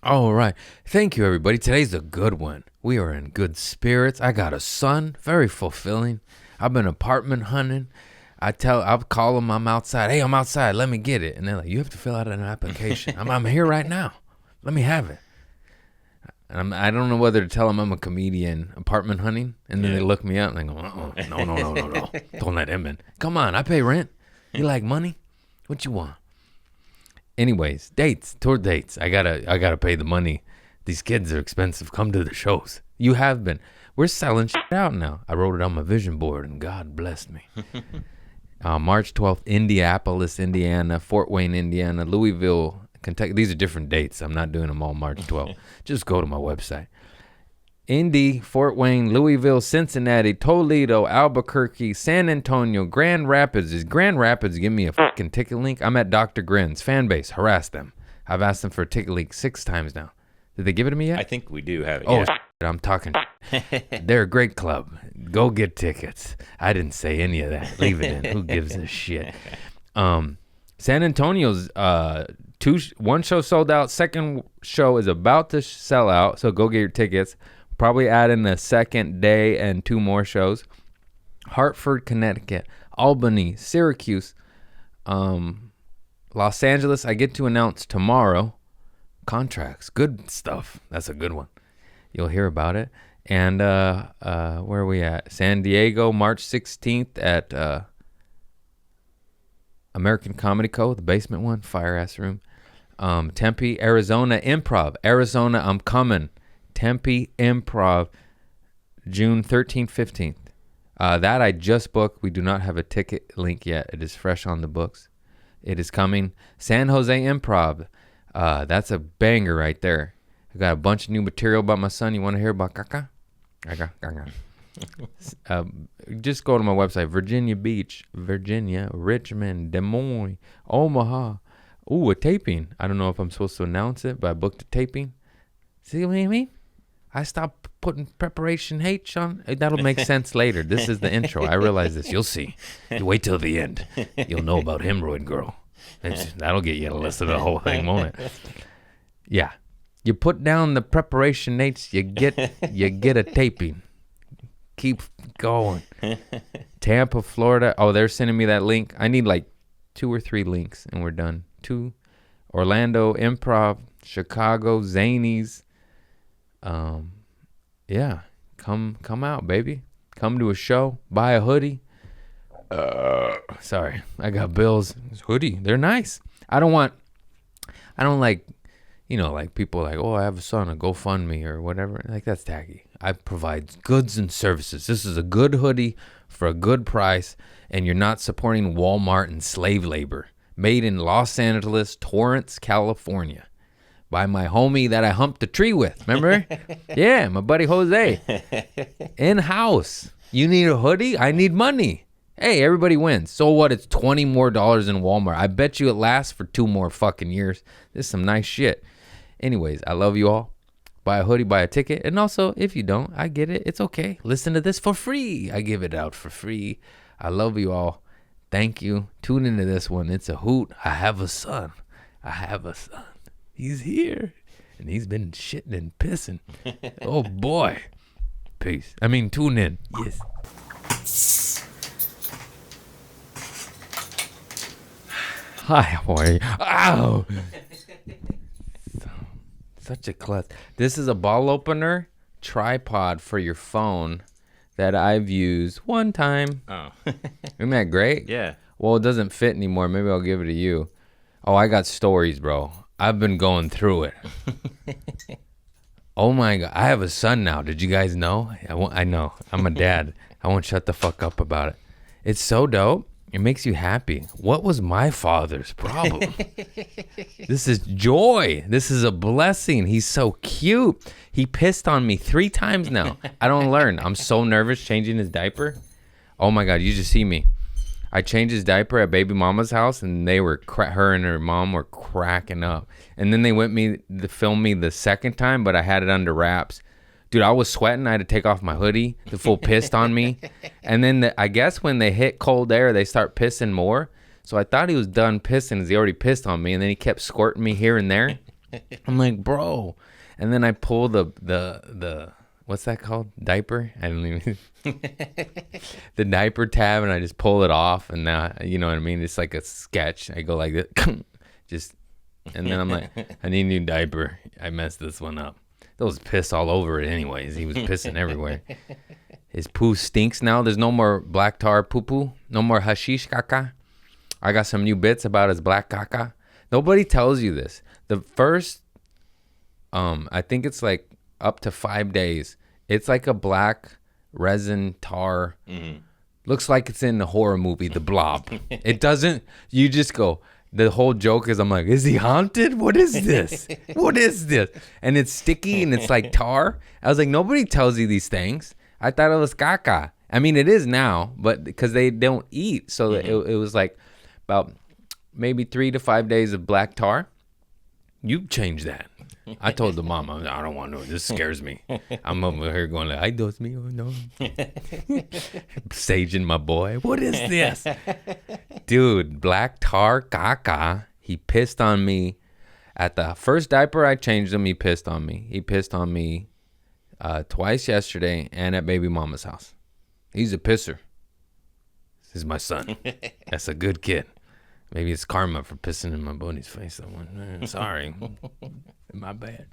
All right. Thank you, everybody. Today's a good one. We are in good spirits. I got a son. Very fulfilling. I've been apartment hunting. I'll call them. I'm outside. Hey, I'm outside. Let me get it. And they're like, you have to fill out an application. I'm here right now. Let me have it. And I don't know whether to tell them I'm a comedian apartment hunting. And then they look me up and they go, no. Don't let him in. Come on. I pay rent. You like money? What you want? Anyways, tour dates. I gotta pay the money. These kids are expensive. Come to the shows. You have been. We're selling shit out now. I wrote it on my vision board, and God blessed me. March 12th, Indianapolis, Indiana, Fort Wayne, Indiana, Louisville, Kentucky. These are different dates. I'm not doing them all March 12th. Just go to my website. Indy, Fort Wayne, Louisville, Cincinnati, Toledo, Albuquerque, San Antonio, Grand Rapids. Is Grand Rapids give me a fucking ticket link? I'm at Dr. Grin's fan base. Harass them. I've asked them for a ticket link 6 times now. Did they give it to me yet? I think we do have it. Oh, yeah. I'm talking. They're a great club. Go get tickets. I didn't say any of that. Leave it in. Who gives a shit? San Antonio's one show sold out. Second show is about to sell out. So go get your tickets. Probably add in a second day and 2 more shows. Hartford, Connecticut, Albany, Syracuse, Los Angeles. I get to announce tomorrow contracts. Good stuff. That's a good one. You'll hear about it. And where are we at? San Diego, March 16th at American Comedy Co., the basement one, fire ass room. Tempe, Arizona, Improv. Arizona, I'm coming. Tempe Improv, June 13th, 15th. That I just booked. We do not have a ticket link yet. It is fresh on the books. It is coming. San Jose Improv. That's a banger right there. I got a bunch of new material about my son. You want to hear about Kaka? Just go to my website. Virginia Beach, Virginia, Richmond, Des Moines, Omaha. Ooh, a taping. I don't know if I'm supposed to announce it, but I booked a taping. See what I mean? I stopped putting preparation H on. That'll make sense later. This is the intro. I realize this. You'll see. You wait till the end. You'll know about Hemorrhoid Girl. That'll get you to listen to the whole thing, won't it? Yeah. You put down the preparation H, you get a taping. Keep going. Tampa, Florida. Oh, they're sending me that link. I need like 2 or 3 links, and we're done. 2. Orlando Improv, Chicago, Zanies. Yeah, come out, baby. Come to a show, buy a hoodie. Sorry, I got bills. This hoodie, they're nice. I don't like, like people like, oh, I have a son, a GoFundMe or whatever. Like, that's tacky. I provide goods and services. This is a good hoodie for a good price, and you're not supporting Walmart and slave labor. Made in Los Angeles, Torrance, California. By my homie that I humped the tree with. Remember? Yeah, my buddy Jose. In-house. You need a hoodie? I need money. Hey, everybody wins. So what? It's $20 more in Walmart. I bet you it lasts for 2 more fucking years. This is some nice shit. Anyways, I love you all. Buy a hoodie, buy a ticket. And also, if you don't, I get it. It's okay. Listen to this for free. I give it out for free. I love you all. Thank you. Tune into this one. It's a hoot. I have a son. He's here, and he's been shitting and pissing. Oh, boy. Peace. Tune in. Yes. Hi, how are you? Ow! Such a klutz. This is a ball opener tripod for your phone that I've used one time. Oh. Isn't that great? Yeah. Well, it doesn't fit anymore. Maybe I'll give it to you. Oh, I got stories, bro. I've been going through it. Oh my God. I have a son now. Did you guys know? I know. I'm a dad. I won't shut the fuck up about it. It's so dope. It makes you happy. What was my father's problem? This is joy. This is a blessing. He's so cute. He pissed on me 3 times now. I don't learn. I'm so nervous changing his diaper. Oh my God. You just see me. I changed his diaper at baby mama's house, and they were her and her mom were cracking up. And then they went to film me the second time, but I had it under wraps. Dude, I was sweating. I had to take off my hoodie. The fool pissed on me. And then I guess when they hit cold air, they start pissing more. So I thought he was done pissing because he already pissed on me. And then he kept squirting me here and there. I'm like, bro. And then I pull the what's that called? Diaper? I don't even the diaper tab, and I just pull it off, and now you know what I mean. It's like a sketch. I go like this, just, and then I'm like, I need a new diaper. I messed this one up. There was piss all over it, anyways. He was pissing everywhere. His poo stinks now. There's no more black tar poo poo. No more hashish caca. I got some new bits about his black caca. Nobody tells you this. The first, I think it's like up to 5 days. It's like a black resin tar. Mm-hmm. Looks like it's in the horror movie, The Blob. It doesn't, you just go, the whole joke is I'm like, is he haunted? What is this? What is this? And it's sticky and it's like tar. I was like, nobody tells you these things. I thought it was caca. I mean, it is now, but because they don't eat. So it was like about maybe 3 to 5 days of black tar. You change that. I told the mom, I don't want to know. This scares me. I'm over here going like, I does me or no. Saging my boy. What is this? Dude, black tar caca. He pissed on me. At the first diaper I changed him, he pissed on me. He pissed on me twice yesterday and at baby mama's house. He's a pisser. This is my son. That's a good kid. Maybe it's karma for pissing in my bunny's face. Sorry. My bad.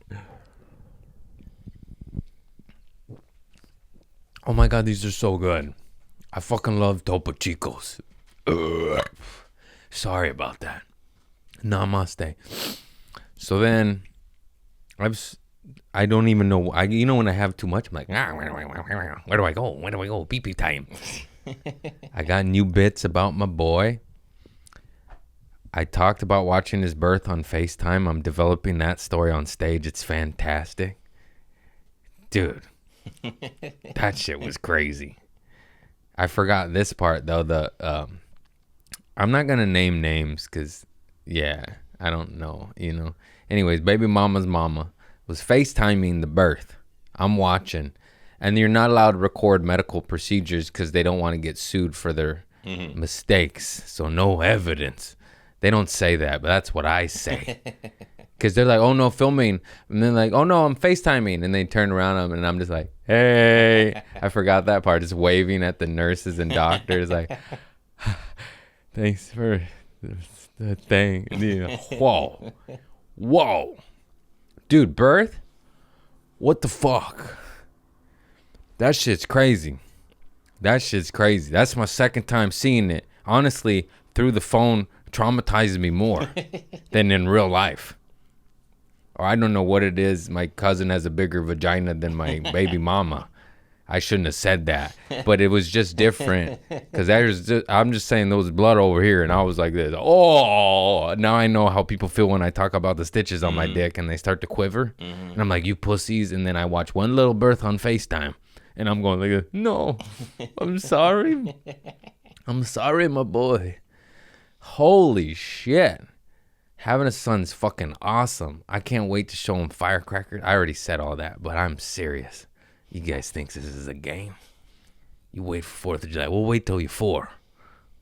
Oh my God, these are so good. I fucking love Topo Chicos. Sorry about that. Namaste. So then, I don't even know. You know when I have too much, I'm like, where do I go? Where do I go? Pee-pee time. I got new bits about my boy. I talked about watching his birth on FaceTime. I'm developing that story on stage. It's fantastic. Dude, that shit was crazy. I forgot this part, though. I'm not going to name names because, yeah, I don't know, you know. Anyways, baby mama's mama was FaceTiming the birth. I'm watching. And you're not allowed to record medical procedures because they don't want to get sued for their mistakes. So no evidence. They don't say that, but that's what I say. Because they're like, oh, no, filming. And then like, oh, no, I'm FaceTiming. And they turn around and I'm just like, hey. I forgot that part. Just waving at the nurses and doctors like, thanks for the thing. You know, whoa. Dude, birth? What the fuck? That shit's crazy. That's my second time seeing it. Honestly, through the phone, traumatizes me more than in real life. Or I don't know what it is. My cousin has a bigger vagina than my baby mama. I shouldn't have said that, but it was just different because I'm just saying there was blood over here, and I was like this. Oh, now I know how people feel when I talk about the stitches on my dick and they start to quiver, and I'm like, you pussies. And then I watch one little birth on FaceTime, and I'm going like, no, I'm sorry, my boy. Holy shit. Having a son's fucking awesome. I can't wait to show him firecrackers. I already said all that, but I'm serious. You guys think this is a game? You wait for 4th of July. We'll wait till you're 4.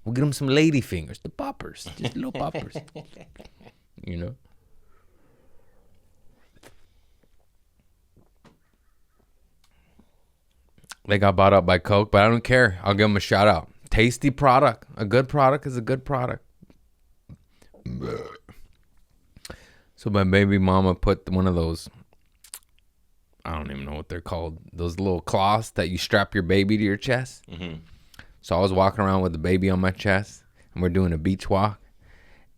We'll get him some lady fingers. The poppers. Just little poppers. You know? They got bought up by Coke, but I don't care. I'll give them a shout out. Tasty product. A good product is a good product. So my baby mama put one of those, I don't even know what they're called, those little cloths that you strap your baby to your chest. So I was walking around with the baby on my chest, and we're doing a beach walk,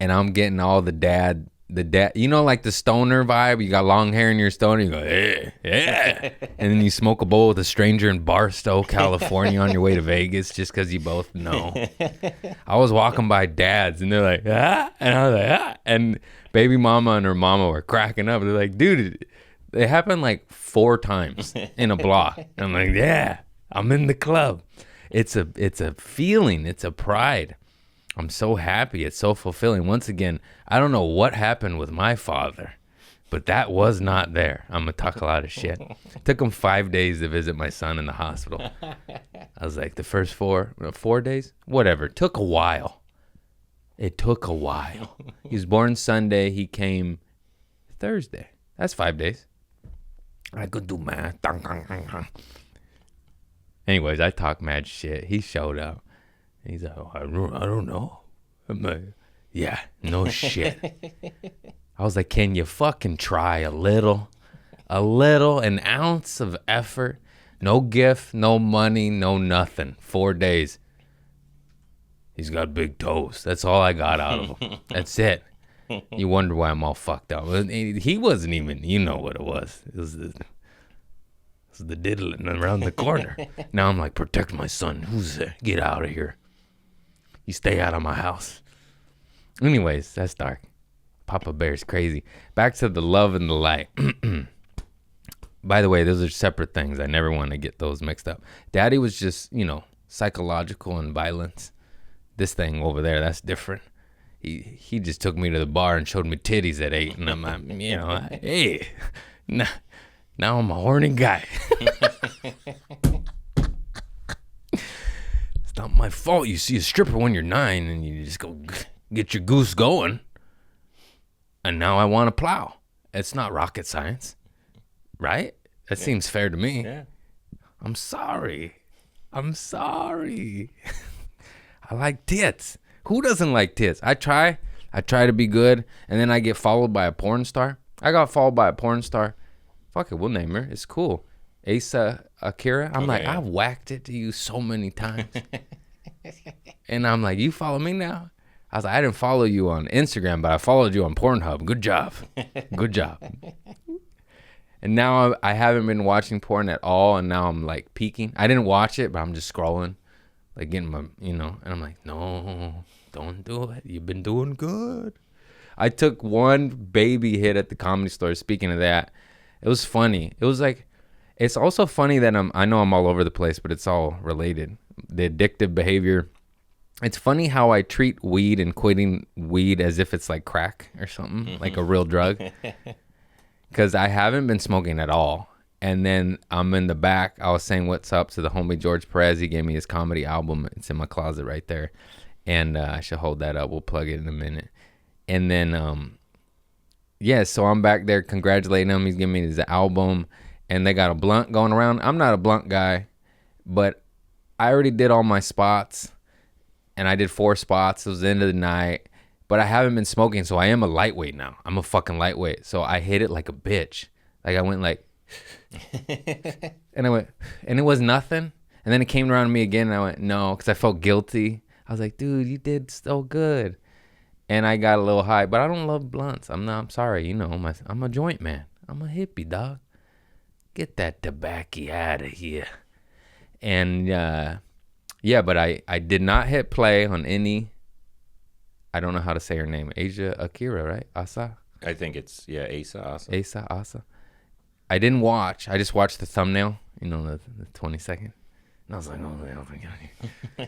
and I'm getting all the dad, you know, like the stoner vibe. You got long hair and you're a stoner, you go, yeah. And then you smoke a bowl with a stranger in Barstow, California on your way to Vegas just because you both know. I was walking by dads, and they're like, ah, and I was like, ah, and baby mama and her mama were cracking up. They're like, dude, it happened like 4 times in a block. And I'm like, yeah, I'm in the club. It's a feeling. It's a pride. I'm so happy. It's so fulfilling. Once again, I don't know what happened with my father, but that was not there. I'm going to talk a lot of shit. It took him 5 days to visit my son in the hospital. I was like, the first 4 days? Whatever. It took a while. He was born Sunday. He came Thursday. That's 5 days. I could do math. Anyways, I talk mad shit. He showed up. He's like, oh, I don't know. I'm like, yeah, no shit. I was like, can you fucking try a little, an ounce of effort? No gift, no money, no nothing. 4 days. He's got big toes. That's all I got out of him. That's it. You wonder why I'm all fucked up. He wasn't even, you know what it was. It was the diddling around the corner. Now I'm like, protect my son. Who's there? Get out of here. You stay out of my house. Anyways, that's dark. Papa Bear's crazy. Back to the love and the light. By the way, those are separate things. I never want to get those mixed up. Daddy was just, psychological and violence. This thing over there, that's different. He just took me to the bar and showed me titties at 8. And I'm like, hey, now I'm a horny guy. It's not my fault you see a stripper when you're 9 and you just go get your goose going. And now I want to plow. It's not rocket science. Right? That seems fair to me. Yeah. I'm sorry. I like tits. Who doesn't like tits? I try to be good, and then I get followed by a porn star. I got followed by a porn star. Fuck it, we'll name her. It's cool. Asa Akira. I'm like, I've whacked it to you so many times. And I'm like, you follow me now? I was like, I didn't follow you on Instagram, but I followed you on Pornhub. Good job. Good job. And now I haven't been watching porn at all, and now I'm like peeking. I didn't watch it, but I'm just scrolling, like getting my, and I'm like, no, don't do it. You've been doing good. I took one baby hit at the Comedy Store. Speaking of that, it was funny. It was like, it's also funny that I know I'm all over the place, but it's all related. The addictive behavior. It's funny how I treat weed and quitting weed as if it's like crack or something, like a real drug. Because I haven't been smoking at all. And then I'm in the back. I was saying what's up to the homie George Perez. He gave me his comedy album. It's in my closet right there. And I should hold that up. We'll plug it in a minute. And then, so I'm back there congratulating him. He's giving me his album. And they got a blunt going around. I'm not a blunt guy. But I already did all my spots. And I did 4 spots. It was the end of the night. But I haven't been smoking, so I am a lightweight now. I'm a fucking lightweight. So I hit it like a bitch. Like I went like, and I went, and it was nothing. And then it came around to me again, and I went, no, because I felt guilty. I was like, dude, you did so good. And I got a little high, but I don't love blunts. I'm sorry, I'm a joint man. I'm a hippie, dog. Get that tobacco out of here. And but I did not hit play on any. I don't know how to say her name. Asia Akira, right? Asa? I think it's, Asa. Asa. I didn't watch. I just watched the thumbnail, the 20 second. And I was like, oh, my God.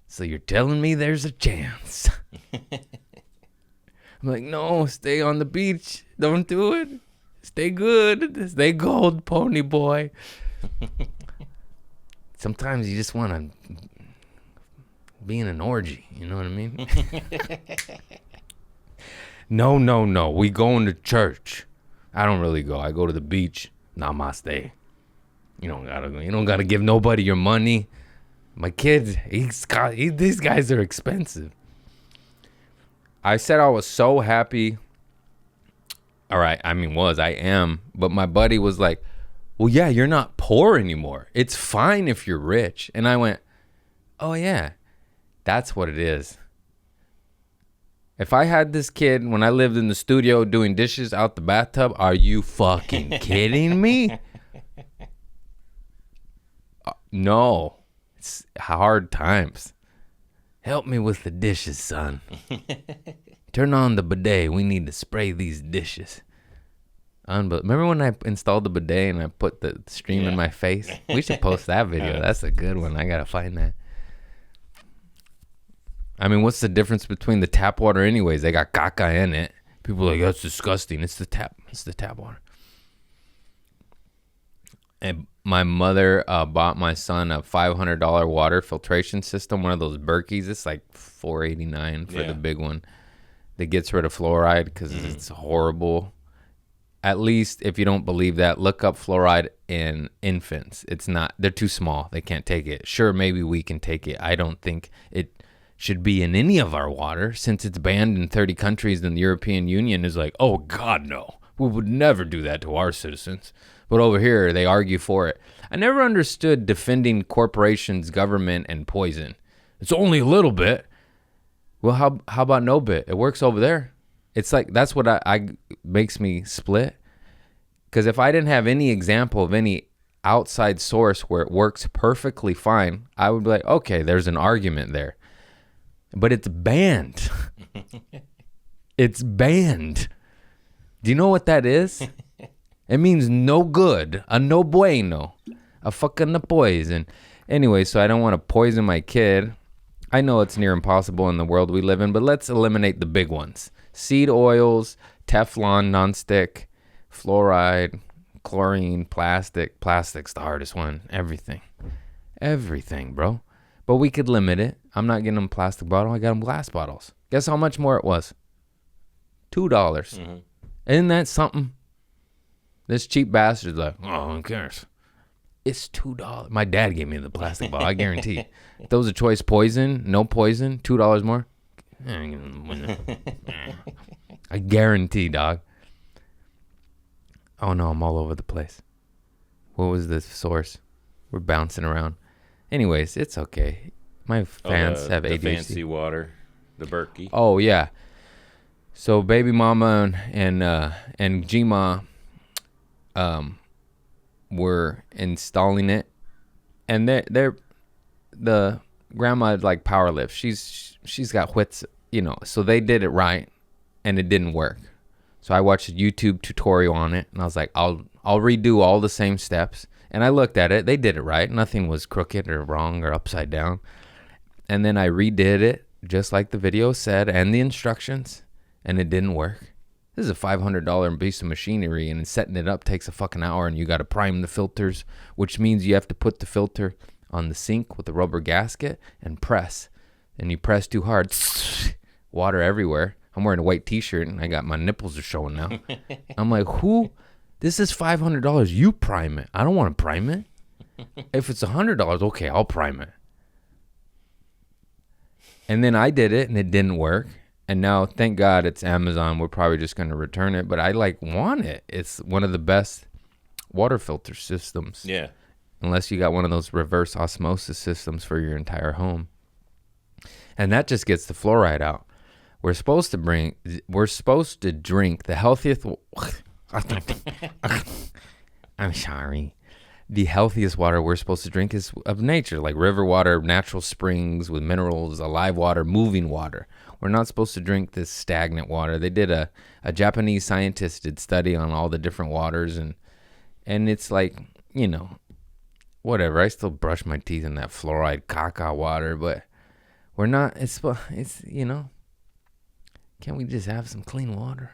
So you're telling me there's a chance. I'm like, no, stay on the beach. Don't do it. Stay good. Stay gold, pony boy. Sometimes you just want to be in an orgy, you know what I mean? No. We going to church. I don't really go. I go to the beach. Namaste. You don't gotta give nobody your money. My kids, these guys are expensive. I said I was so happy. All right, I am. But my buddy was like, well, yeah, you're not poor anymore. It's fine if you're rich. And I went, oh, yeah. That's what it is. If I had this kid when I lived in the studio doing dishes out the bathtub, are you fucking kidding me? No. It's hard times. Help me with the dishes, son. Turn on the bidet. We need to spray these dishes. Remember when I installed the bidet and I put the stream in my face? We should post that video. That's a good one. I got to find that. What's the difference between the tap water anyways? They got caca in it. People are like, that's disgusting. It's the tap water. And my mother bought my son a $500 water filtration system, one of those Berkeys. It's like $489 for the big one. that gets rid of fluoride because it's horrible. At least if you don't believe that, look up fluoride in infants. It's not, they're too small. They can't take it. Sure, maybe we can take it. I don't think it should be in any of our water since it's banned in 30 countries. Then the European Union is like, oh, God, no. We would never do that to our citizens. But over here, they argue for it. I never understood defending corporations, government, and poison. It's only a little bit. Well, how about no bit? It works over there. It's like, that's what I makes me split. Because if I didn't have any example of any outside source where it works perfectly fine, I would be like, okay, there's an argument there. But it's banned. It's banned. Do you know what that is? It means no good, a no bueno, a fucking poison. Anyway, so I don't want to poison my kid. I know it's near impossible in the world we live in, but let's eliminate the big ones. Seed oils, Teflon, nonstick, fluoride, chlorine, plastic. Plastic's the hardest one. Everything, bro. But we could limit it. I'm not getting them plastic bottle. I got them glass bottles. Guess how much more it was? $2. Mm-hmm. Isn't that something? This cheap bastard's like, oh, who cares? It's $2. My dad gave me the plastic bottle. I guarantee. If there was a choice, poison, no poison, $2 more. I guarantee, dog. Oh no, I'm all over the place. What was the source? We're bouncing around. Anyways, it's okay. My fans have ADHD. The fancy water, the Berkey. Oh yeah. So baby mama and G-Ma were installing it, and they're the grandma like power lift. She's got wits, so they did it right, and it didn't work. So I watched a YouTube tutorial on it, and I was like, I'll redo all the same steps. And I looked at it. They did it right. Nothing was crooked or wrong or upside down. And then I redid it just like the video said and the instructions, and it didn't work. This is a $500 piece of machinery, and setting it up takes a fucking hour, and you got to prime the filters, which means you have to put the filter on the sink with a rubber gasket and press. And you press too hard, water everywhere. I'm wearing a white t-shirt, and I got my nipples are showing now. I'm like, who? This is $500. You prime it. I don't want to prime it. If it's $100, okay, I'll prime it. And then I did it, and it didn't work. And now, thank God, it's Amazon. We're probably just going to return it. But I, want it. It's one of the best water filter systems. Yeah. Unless you got one of those reverse osmosis systems for your entire home. And that just gets the fluoride out. We're supposed to drink the healthiest... I'm sorry. The healthiest water we're supposed to drink is of nature, like river water, natural springs with minerals, alive water, moving water. We're not supposed to drink this stagnant water. They did a Japanese scientist did study on all the different waters, and it's like, whatever. I still brush my teeth in that fluoride caca water, but we're not, it's can't we just have some clean water?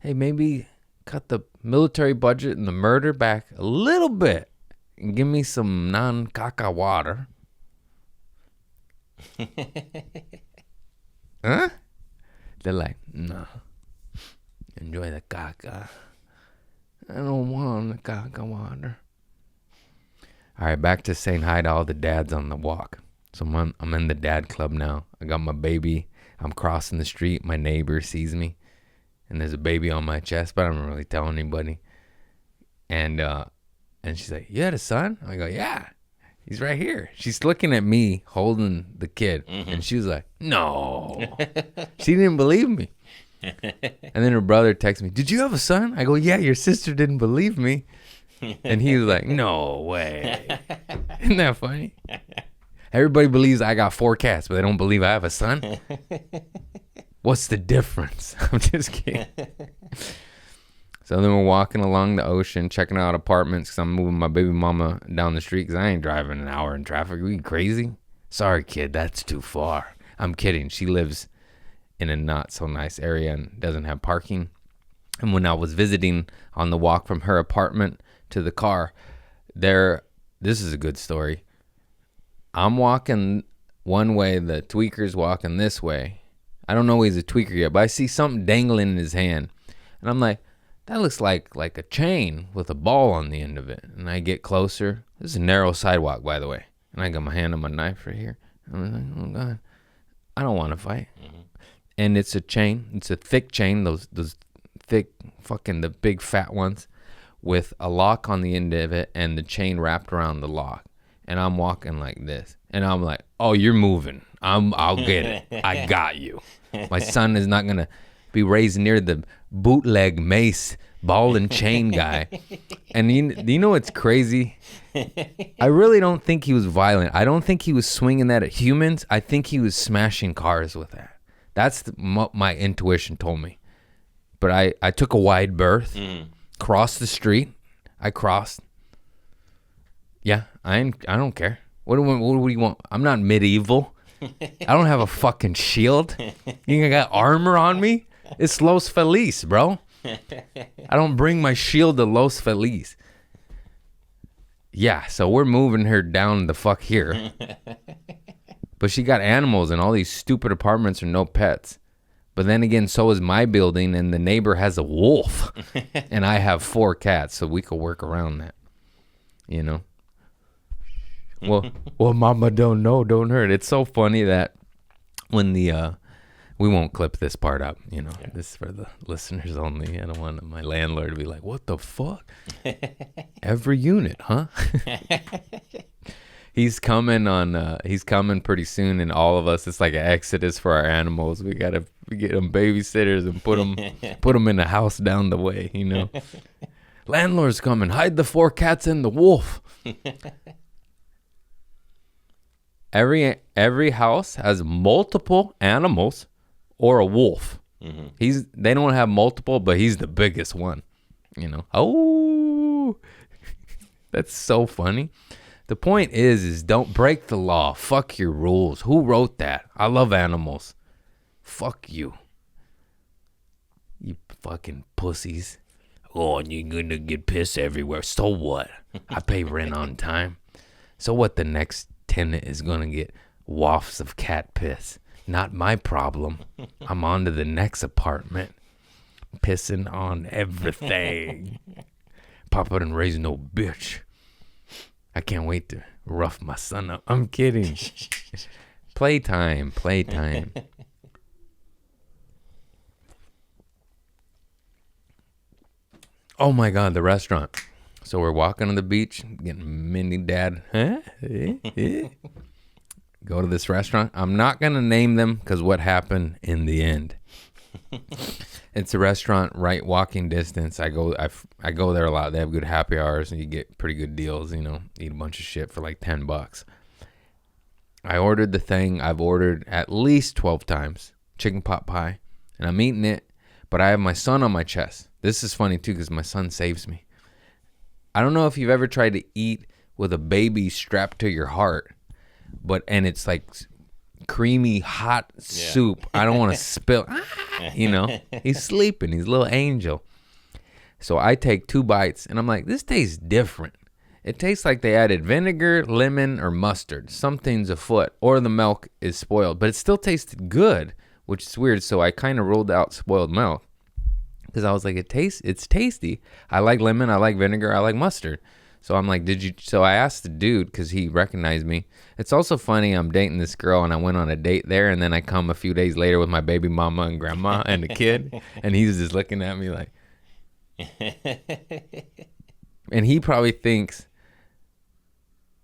Hey, maybe cut the military budget and the murder back a little bit and give me some non-caca water. Huh? They're like, no. Enjoy the caca. I don't want the caca water. All right, back to saying hi to all the dads on the walk. So I'm in the dad club now. I got my baby. I'm crossing the street. My neighbor sees me. And there's a baby on my chest, but I don't really tell anybody. And she's like, you had a son? I go, yeah. He's right here. She's looking at me holding the kid. Mm-hmm. And she was like, no. She didn't believe me. And then her brother texts me, did you have a son? I go, yeah, your sister didn't believe me. And he was like, no way. Isn't that funny? Everybody believes I got 4 cats, but they don't believe I have a son. What's the difference? I'm just kidding. So then we're walking along the ocean, checking out apartments because I'm moving my baby mama down the street because I ain't driving an hour in traffic. Are you crazy? Sorry, kid, that's too far. I'm kidding. She lives in a not so nice area and doesn't have parking. And when I was visiting on the walk from her apartment to the car, this is a good story. I'm walking one way, the tweaker's walking this way. I don't know he's a tweaker yet, but I see something dangling in his hand. And I'm like, that looks like a chain with a ball on the end of it. And I get closer. This is a narrow sidewalk, by the way. And I got my hand on my knife right here. I'm like, oh, God. I don't want to fight. Mm-hmm. And it's a chain. It's a thick chain, those thick, fucking the big fat ones, with a lock on the end of it and the chain wrapped around the lock. And I'm walking like this. And I'm like, oh, you're moving. I'll get it. I got you. My son is not going to be raised near the bootleg mace ball and chain guy. And you know what's crazy? I really don't think he was violent. I don't think he was swinging that at humans. I think he was smashing cars with that. That's my intuition told me. But I took a wide berth, crossed the street. I crossed. Yeah, I don't care. What do you want? I'm not medieval. I don't have a fucking shield. You think I got armor on me? It's Los Feliz, bro. I don't bring my shield to Los Feliz. Yeah, so we're moving her down the fuck here. But she got animals, and all these stupid apartments are no pets. But then again, so is my building, and the neighbor has a wolf. And I have 4 cats, so we could work around that. You know? Well, mama don't know, don't hurt. It's so funny that when we won't clip this part up, you know. Yeah. This is for the listeners only. I don't want my landlord to be like, what the fuck? Every unit, huh? He's coming pretty soon, and all of us, it's like an exodus for our animals. We gotta get them babysitters and put them in the house down the way, you know. Landlord's coming, hide the 4 cats and the wolf. Every house has multiple animals or a wolf. Mm-hmm. They don't have multiple, but he's the biggest one. You know. Oh, that's so funny. The point is don't break the law. Fuck your rules. Who wrote that? I love animals. Fuck you. You fucking pussies. Oh, and you're gonna get pissed everywhere. So what? I pay rent on time. So what? The next tenant is gonna get wafts of cat piss. Not my problem. I'm on to the next apartment. Pissing on everything. Papa didn't raise no bitch. I can't wait to rough my son up. I'm kidding. Playtime. Oh my God, the restaurant. So we're walking on the beach, getting mini dad. Go to this restaurant. I'm not going to name them because what happened in the end. It's a restaurant right walking distance. I go there a lot. They have good happy hours and you get pretty good deals, you know, eat a bunch of shit for like $10. I ordered the thing I've ordered at least 12 times, chicken pot pie, and I'm eating it, but I have my son on my chest. This is funny too because my son saves me. I don't know if you've ever tried to eat with a baby strapped to your heart, and it's like creamy hot soup. I don't want to spill. You know, he's sleeping. He's a little angel. So I take 2 bites and I'm like, this tastes different. It tastes like they added vinegar, lemon, or mustard. Something's afoot, or the milk is spoiled, but it still tasted good, which is weird. So I kind of rolled out spoiled milk because I was like, it's tasty. I like lemon, I like vinegar, I like mustard. So I'm like, so I asked the dude because he recognized me. It's also funny, I'm dating this girl and I went on a date there and then I come a few days later with my baby mama and grandma and a kid and he's just looking at me like, and he probably thinks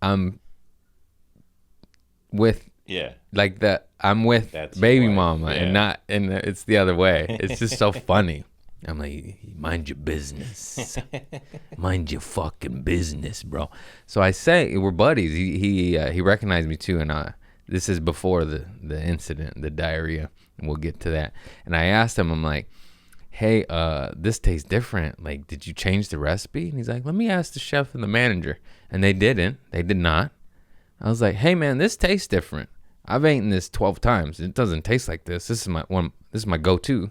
I'm with, like that I'm with that's baby mama and it's the other way. It's just so funny. I'm like, mind your business. Mind your fucking business, bro. So I say, we're buddies. He recognized me too, and this is before the incident, the diarrhea, and we'll get to that. And I asked him, I'm like, hey, this tastes different. Like, did you change the recipe? And he's like, let me ask the chef and the manager. And they didn't. They did not. I was like, hey, man, this tastes different. I've eaten this 12 times. It doesn't taste like this. This is my go-to.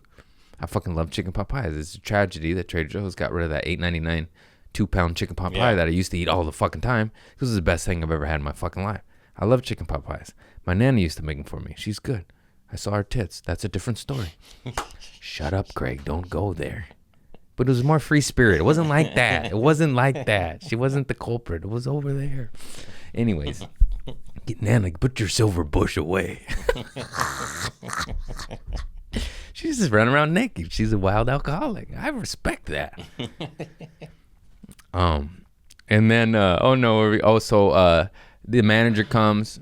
I fucking love chicken pot pies. It's a tragedy that Trader Joe's got rid of that $8.99 2-pound chicken pot pie that I used to eat all the fucking time. This is the best thing I've ever had in my fucking life. I love chicken pot pies. My nana used to make them for me. She's good. I saw her tits. That's a different story. Shut up, Craig. Don't go there. But it was more free spirit. It wasn't like that. It wasn't like that. She wasn't the culprit. It was over there. Anyways, Nana, put your silver bush away. She's just running around naked. She's a wild alcoholic. I respect that. And then, the manager comes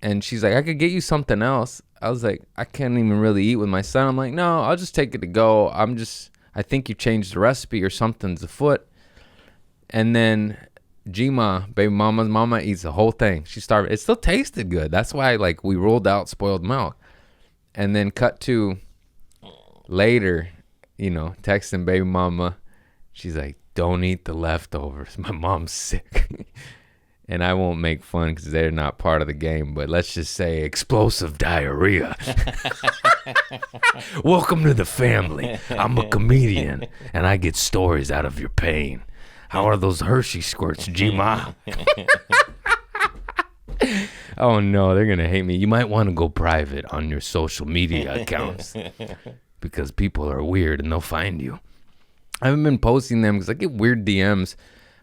and she's like, I could get you something else. I was like, I can't even really eat with my son. I'm like, no, I'll just take it to go. I think you changed the recipe or something's afoot. And then G-Ma, baby mama's mama, eats the whole thing. She starved. It still tasted good. That's why, like, we rolled out spoiled milk. And then cut to later, texting baby mama. She's like, don't eat the leftovers. My mom's sick. And I won't make fun because they're not part of the game, but let's just say explosive diarrhea. Welcome to the family. I'm a comedian, and I get stories out of your pain. How are those Hershey squirts, G-Ma? Oh, no, they're going to hate me. You might want to go private on your social media accounts because people are weird, and they'll find you. I haven't been posting them because I get weird DMs.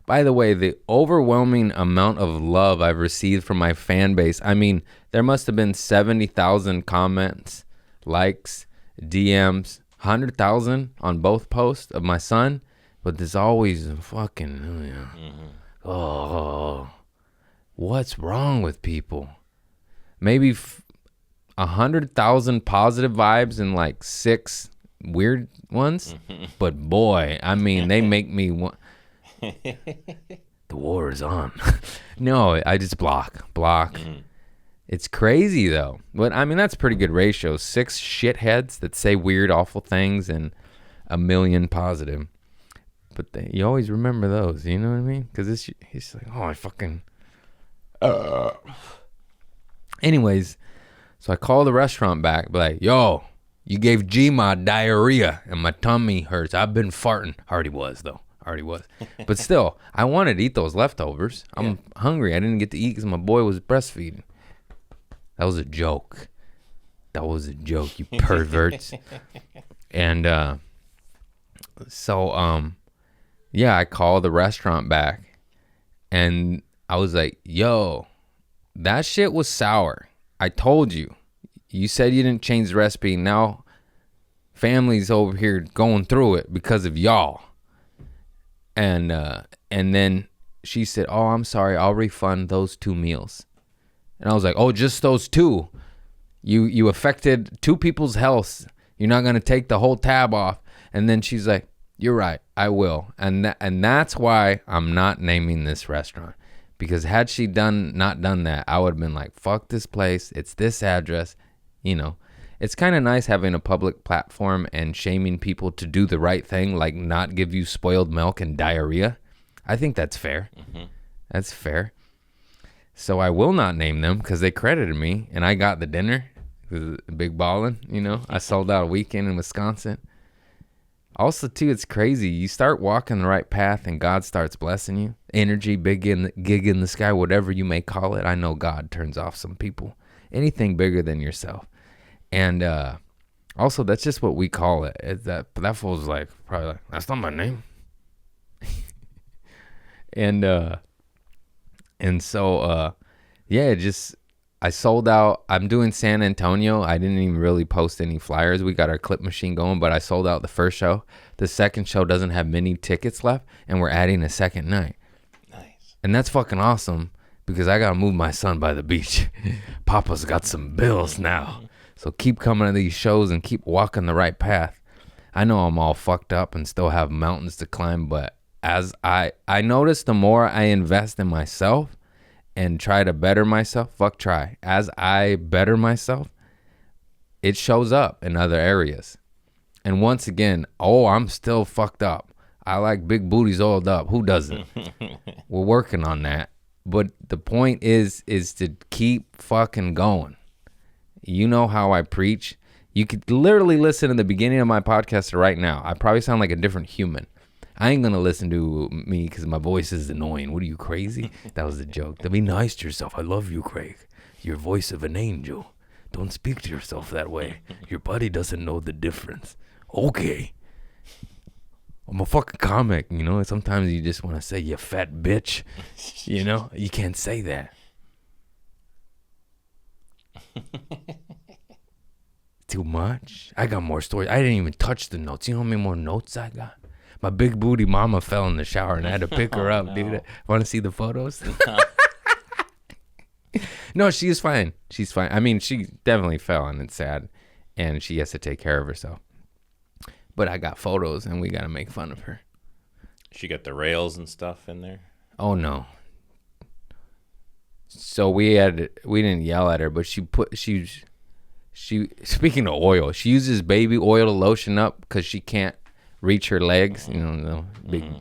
By the way, the overwhelming amount of love I've received from my fan base, I mean, there must have been 70,000 comments, likes, DMs, 100,000 on both posts of my son, but there's always fucking, oh, what's wrong with people? Maybe 100,000 positive vibes and like 6 weird ones, but boy, I mean, they make me want... The war is on. No, I just block. It's crazy though, but I mean that's pretty good ratio. 6 shitheads that say weird awful things and 1 million positive, but you always remember those, you know what I mean? Because he's like, oh, I fucking anyways, so I call the restaurant back, be like, yo, you gave G-Ma diarrhea and my tummy hurts. I've been farting. Already was. But still, I wanted to eat those leftovers. I'm hungry. I didn't get to eat because my boy was breastfeeding. That was a joke. You perverts. And I called the restaurant back and I was like, yo, that shit was sour. I told you. You said you didn't change the recipe. Now family's over here going through it because of y'all. And then she said, oh, I'm sorry, I'll refund those 2 meals. And I was like, oh, just those 2? You affected 2 people's health. You're not going to take the whole tab off. And then she's like, you're right, I will. And that's why I'm not naming this restaurant. Because had she not done that, I would have been like, fuck this place. It's this address. It's kind of nice having a public platform and shaming people to do the right thing, like not give you spoiled milk and diarrhea. I think that's fair. Mm-hmm. That's fair. So I will not name them because they credited me and I got the dinner. It was big ballin', I sold out a weekend in Wisconsin. Also, too, it's crazy. You start walking the right path and God starts blessing you. Energy, gig in the sky, whatever you may call it. I know God turns off some people. Anything bigger than yourself. And also, that's just what we call it. That fool's like, probably like, that's not my name. And so, I sold out. I'm doing San Antonio. I didn't even really post any flyers. We got our clip machine going, but I sold out the first show. The second show doesn't have many tickets left, and we're adding a second night. Nice. And that's fucking awesome because I got to move my son by the beach. Papa's got some bills now. So keep coming to these shows and keep walking the right path. I know I'm all fucked up and still have mountains to climb, but as I notice the more I invest in myself and try to better myself, as I better myself, it shows up in other areas. And once again, I'm still fucked up. I like big booties oiled up. Who doesn't? We're working on that. But the point is to keep fucking going. You know how I preach. You could literally listen to the beginning of my podcast right now. I probably sound like a different human. I ain't going to listen to me because my voice is annoying. What are you, crazy? That was a joke. Be nice to yourself. I love you, Craig. You're voice of an angel. Don't speak to yourself that way. Your body doesn't know the difference. Okay. I'm a fucking comic, you know. Sometimes you just want to say, you fat bitch. You know, you can't say that. Too much. I got more stories. I didn't even touch the notes. You know how many more notes I got? My big booty mama fell in the shower and I had to pick her up, dude. Want to see the photos? No, she's fine. She's fine. I mean, she definitely fell and it's sad. And she has to take care of herself. But I got photos and we got to make fun of her. She got the rails and stuff in there? Oh, no. So we didn't yell at her, but she speaking of oil, she uses baby oil to lotion up because she can't reach her legs. You know,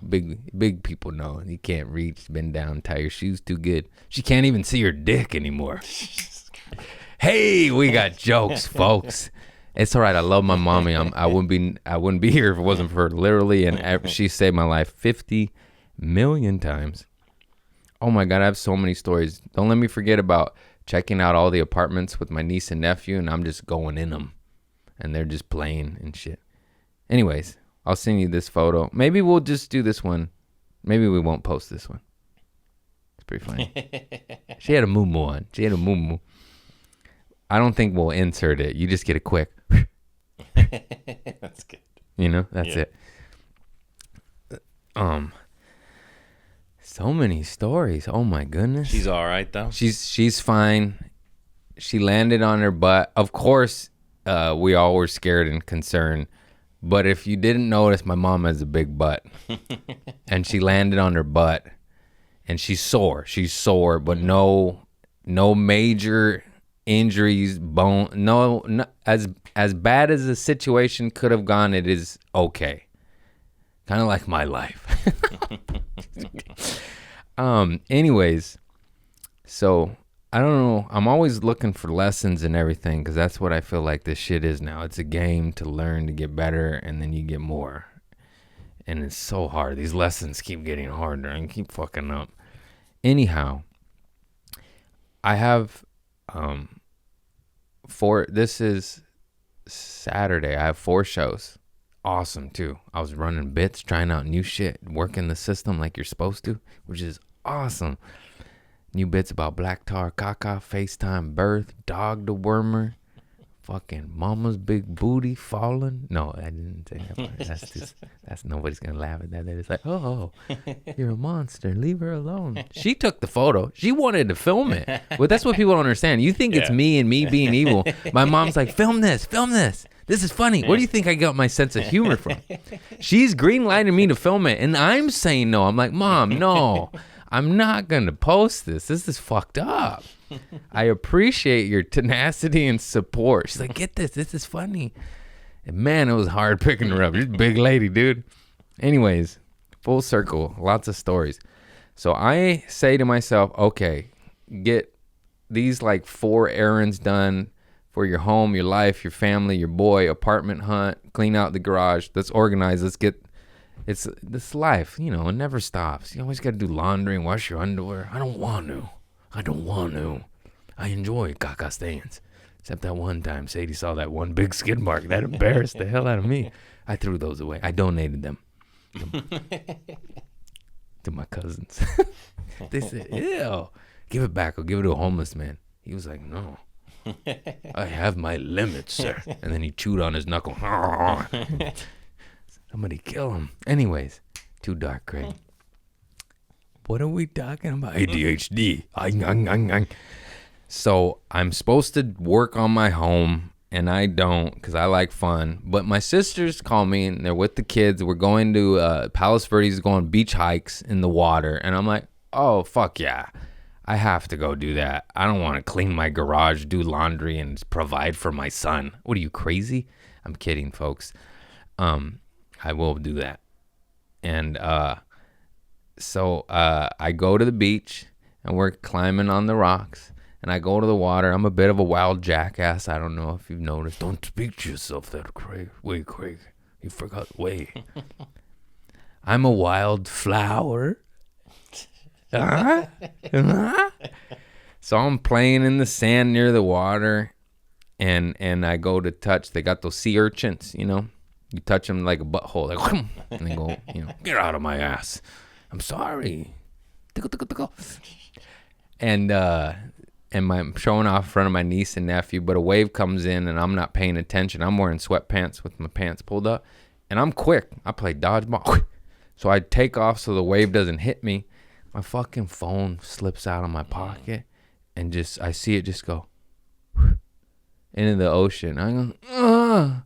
big people know you can't reach, bend down, tie your shoes too good. She can't even see her dick anymore. Hey, we got jokes, folks. It's all right. I love my mommy. I wouldn't be here if it wasn't for her, literally. And she saved my life 50 million times. Oh my God, I have so many stories. Don't let me forget about checking out all the apartments with my niece and nephew, and I'm just going in them, and they're just playing and shit. Anyways, I'll send you this photo. Maybe we'll just do this one. Maybe we won't post this one. It's pretty funny. She had a moo-moo on. She had a moo-moo. I don't think we'll insert it. You just get a quick. That's good. You know, that's it. So many stories. Oh my goodness. She's all right though. She's fine. She landed on her butt. Of course, we all were scared and concerned. But if you didn't notice, my mom has a big butt, and she landed on her butt, and she's sore. She's sore, but no major injuries. No, as bad as the situation could have gone, it is okay. Kind of like my life. Anyways, so I don't know. I'm always looking for lessons and everything because that's what I feel like this shit is now. It's a game to learn to get better, and then you get more. And it's so hard. These lessons keep getting harder and keep fucking up. Anyhow, I have this is Saturday. I have 4 shows. Awesome too. I was running bits, trying out new shit, working the system like you're supposed to, which is awesome. New bits about black tar, caca, FaceTime, birth, dog to wormer, fucking mama's big booty falling. No, I didn't say that part. That's nobody's gonna laugh at that. They're just like, oh, you're a monster. Leave her alone. She took the photo. She wanted to film it. Well, that's what people don't understand. You think it's me and me being evil. My mom's like, film this. This is funny. Where do you think I got my sense of humor from? She's green-lighting me to film it, and I'm saying no. I'm like, Mom, no. I'm not going to post this. This is fucked up. I appreciate your tenacity and support. She's like, get this. This is funny. And man, it was hard picking her up. She's a big lady, dude. Anyways, full circle. Lots of stories. So I say to myself, okay, get these like 4 errands done for your home, your life, your family, your boy, apartment hunt, clean out the garage. Let's organize. Let's get, it's this life, you know, it never stops. You always got to do laundry and wash your underwear. I don't want to. I enjoy caca stains. Except that one time Sadie saw that one big skid mark. That embarrassed the hell out of me. I threw those away. I donated them to my cousins. They said, ew, give it back. I'll give it to a homeless man. He was like, no. I have my limits, sir. And then he chewed on his knuckle. Somebody kill him. Anyways, too dark, Craig. What are we talking about? ADHD. So I'm supposed to work on my home, and I don't because I like fun. But my sisters call me, and they're with the kids. We're going to Palos Verdes, going beach hikes in the water. And I'm like, oh, fuck yeah. I have to go do that. I don't want to clean my garage, do laundry, and provide for my son. What are you, crazy? I'm kidding, folks. I will do that. And so I go to the beach, and we're climbing on the rocks, and I go to the water. I'm a bit of a wild jackass. I don't know if you've noticed. Don't speak to yourself that, Craig. Wait, Craig. You forgot the way. I'm a wild flower. So I'm playing in the sand near the water, and I go to touch. They got those sea urchins, you know. You touch them like a butthole, like, and they go, you know, get out of my ass. I'm sorry. Tickle, tickle, tickle. And I'm showing off in front of my niece and nephew, but a wave comes in and I'm not paying attention. I'm wearing sweatpants with my pants pulled up, and I'm quick. I play dodgeball. So I take off so the wave doesn't hit me. My fucking phone slips out of my pocket, and just I see it just go into the ocean. I go, ugh.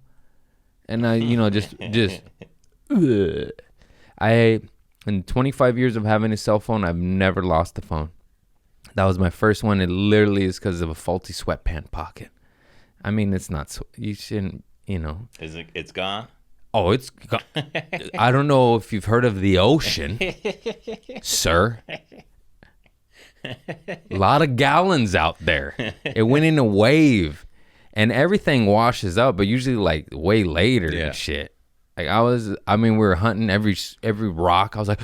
And I, you know, just ugh. In 25 years of having a cell phone, I've never lost the phone. That was my first one. It literally is because of a faulty sweatpant pocket. I mean, it's not, you shouldn't, you know. It's gone? Oh, it's gone. I don't know if you've heard of the ocean, sir. A lot of gallons out there. It went in a wave, and everything washes up, but usually like way later and shit. Like we were hunting every rock. I was like,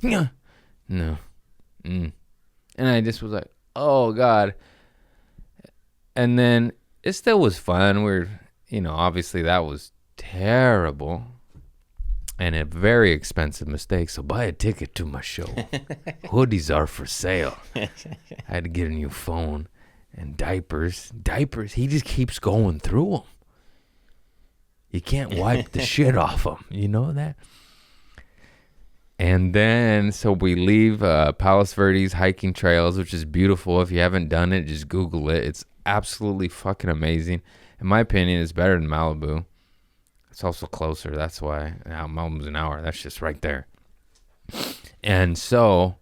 no. And I just was like, oh God. And then it still was fun. Obviously that was terrible and a very expensive mistake. So buy a ticket to my show. Hoodies are for sale. I had to get a new phone and diapers. He just keeps going through them. You can't wipe the shit off them. You know that? And then, so we leave Palos Verdes hiking trails, which is beautiful. If you haven't done it, just Google it. It's absolutely fucking amazing. In my opinion, it's better than Malibu. It's also closer. That's why. Malibu's an hour. That's just right there. And so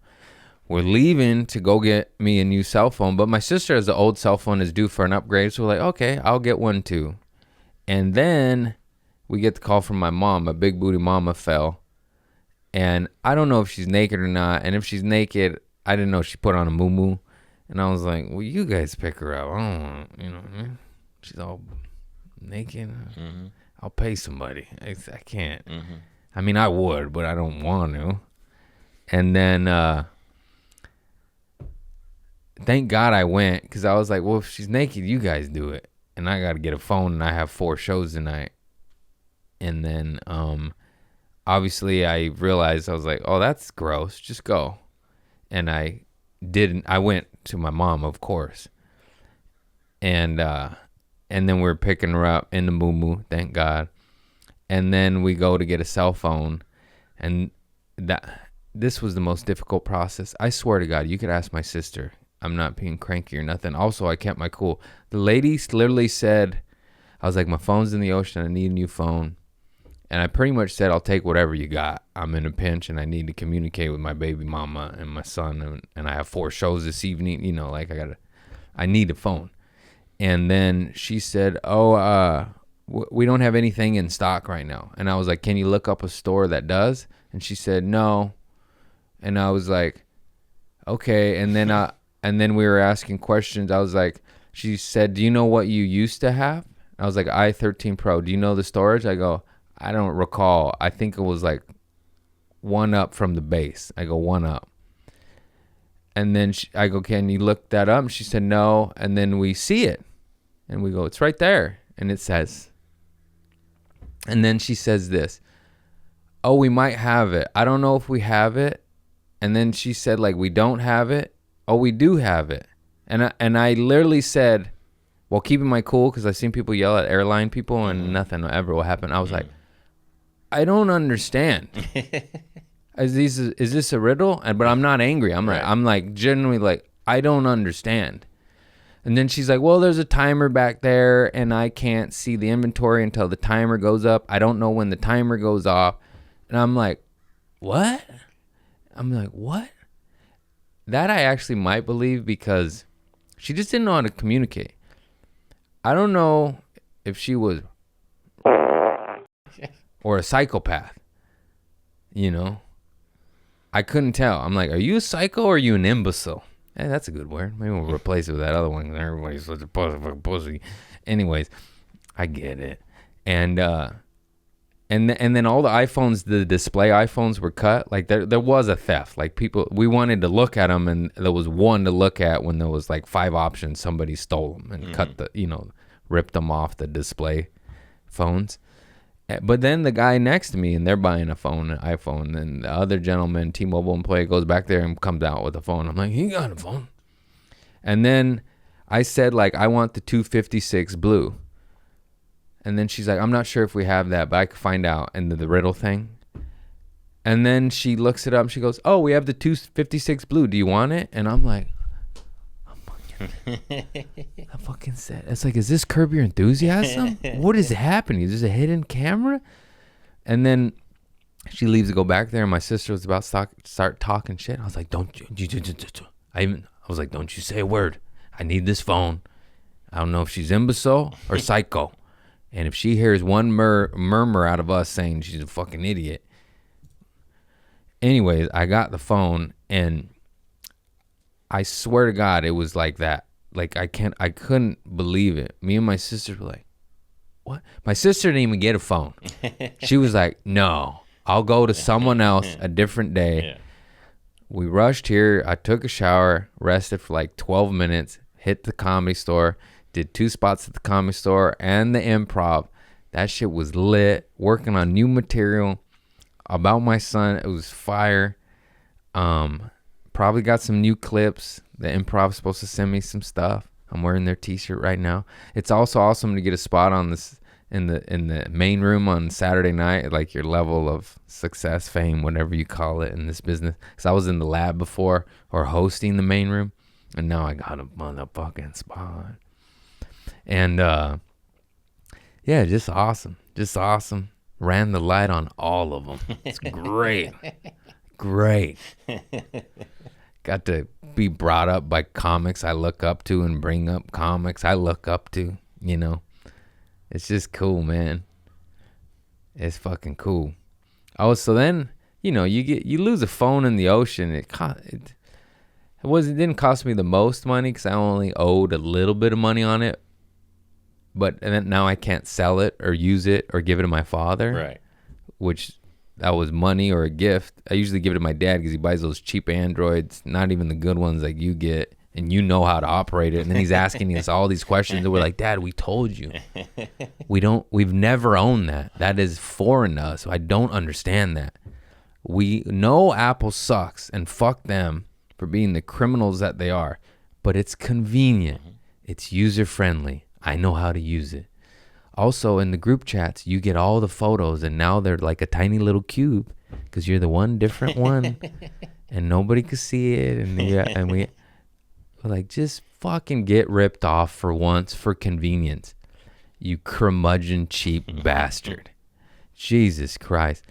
we're leaving to go get me a new cell phone. But my sister has an old cell phone, is due for an upgrade. So we're like, okay, I'll get one too. And then we get the call from my mom. My big booty mama fell. And I don't know if she's naked or not. And if she's naked, I didn't know she put on a muumuu. And I was like, well, you guys pick her up. I don't want, you know what I mean? She's all naked. Mm-hmm. I'll pay somebody. I can't. Mm-hmm. I mean, I would, but I don't want to. And then, thank God I went, because I was like, well, if she's naked, you guys do it. And I got to get a phone, and I have 4 shows tonight. And then, obviously, I realized, I was like, oh, that's gross. Just go. And I didn't. I went to my mom, of course. And then we were picking her up in the muumuu, thank God. And then we go to get a cell phone. And this was the most difficult process. I swear to God, you could ask my sister. I'm not being cranky or nothing. Also, I kept my cool. The lady literally said, I was like, my phone's in the ocean. I need a new phone. And I pretty much said, I'll take whatever you got. I'm in a pinch and I need to communicate with my baby mama and my son. And I have 4 shows this evening. You know, like I need a phone. And then she said, we don't have anything in stock right now. And I was like, can you look up a store that does? And she said, no. And I was like, okay. And then we were asking questions. I was like, she said, do you know what you used to have? I was like, i13 Pro. Do you know the storage? I go, I don't recall. I think it was like 1 up from the base. I go, 1 up. And then I go, can you look that up? And she said, no. And then we see it. And we go, it's right there. And it says. And then she says this. Oh, we might have it. I don't know if we have it. And then she said, like, we don't have it. Oh, we do have it. And I literally said, well, keeping my cool, because I've seen people yell at airline people and nothing ever will happen. I was like, I don't understand. Is this a riddle? But I'm not angry. I'm like genuinely like, I don't understand. And then she's like, well, there's a timer back there and I can't see the inventory until the timer goes up. I don't know when the timer goes off. And I'm like, what? That I actually might believe, because she just didn't know how to communicate. I don't know if she was or a psychopath, you know. I couldn't tell. I'm like, are you a psycho or are you an imbecile? Hey, that's a good word. Maybe we'll replace it with that other one. Everybody's such a pussy. Anyways, I get it. And then all the iPhones, the display iPhones were cut. Like there was a theft. Like we wanted to look at them, and there was one to look at when there was like 5 options. Somebody stole them and cut the, ripped them off the display phones. But then the guy next to me, and they're buying an iPhone, and the other gentleman, T-Mobile employee, goes back there and comes out with a phone. I'm like, he got a phone. And then I said, like, I want the 256 blue. And then she's like, I'm not sure if we have that, but I could find out. And the riddle thing. And then she looks it up and she goes, oh, we have the 256 blue. Do you want it? And I'm like, I fucking said, it's like, is this Curb Your Enthusiasm? What is happening? Is this a hidden camera? And then she leaves to go back there, and my sister was about to start talking shit. I was like, don't you say a word. I need this phone. I don't know if she's imbecile or psycho. And if she hears one murmur out of us saying she's a fucking idiot. Anyways, I got the phone, and I swear to God, it was like that. Like, I couldn't believe it. Me and my sister were like, what? My sister didn't even get a phone. She was like, no, I'll go to someone else a different day. Yeah. We rushed here. I took a shower, rested for like 12 minutes, hit the Comedy Store, did 2 spots at the Comedy Store and the Improv. That shit was lit. Working on new material about my son. It was fire. Probably got some new clips. The Improv's supposed to send me some stuff. I'm wearing their t-shirt right now. It's also awesome to get a spot on this in the main room on Saturday night, like your level of success, fame, whatever you call it in this business. Because I was in the lab before, or hosting the main room, and now I got a motherfucking spot. And yeah, just awesome. Ran the light on all of them. It's great. Great. Got to be brought up by comics I look up to and bring up comics I look up to, you know. It's just cool, man. It's fucking cool. Oh, so then, you know, you lose a phone in the ocean. It didn't cost me the most money because I only owed a little bit of money on it. But and then now I can't sell it or use it or give it to my father. Right. Which that was money or a gift. I usually give it to my dad because he buys those cheap Androids, not even the good ones like you get, and you know how to operate it. And then he's asking us all these questions, and we're like, Dad, we told you. We've never owned that. That is foreign to us. So I don't understand that. We know Apple sucks, and fuck them for being the criminals that they are. But it's convenient. It's user-friendly. I know how to use it. Also, in the group chats, you get all the photos, and now they're like a tiny little cube because you're the one different one, and nobody could see it. And we're like, just fucking get ripped off for once for convenience, you curmudgeon cheap bastard. Jesus Christ.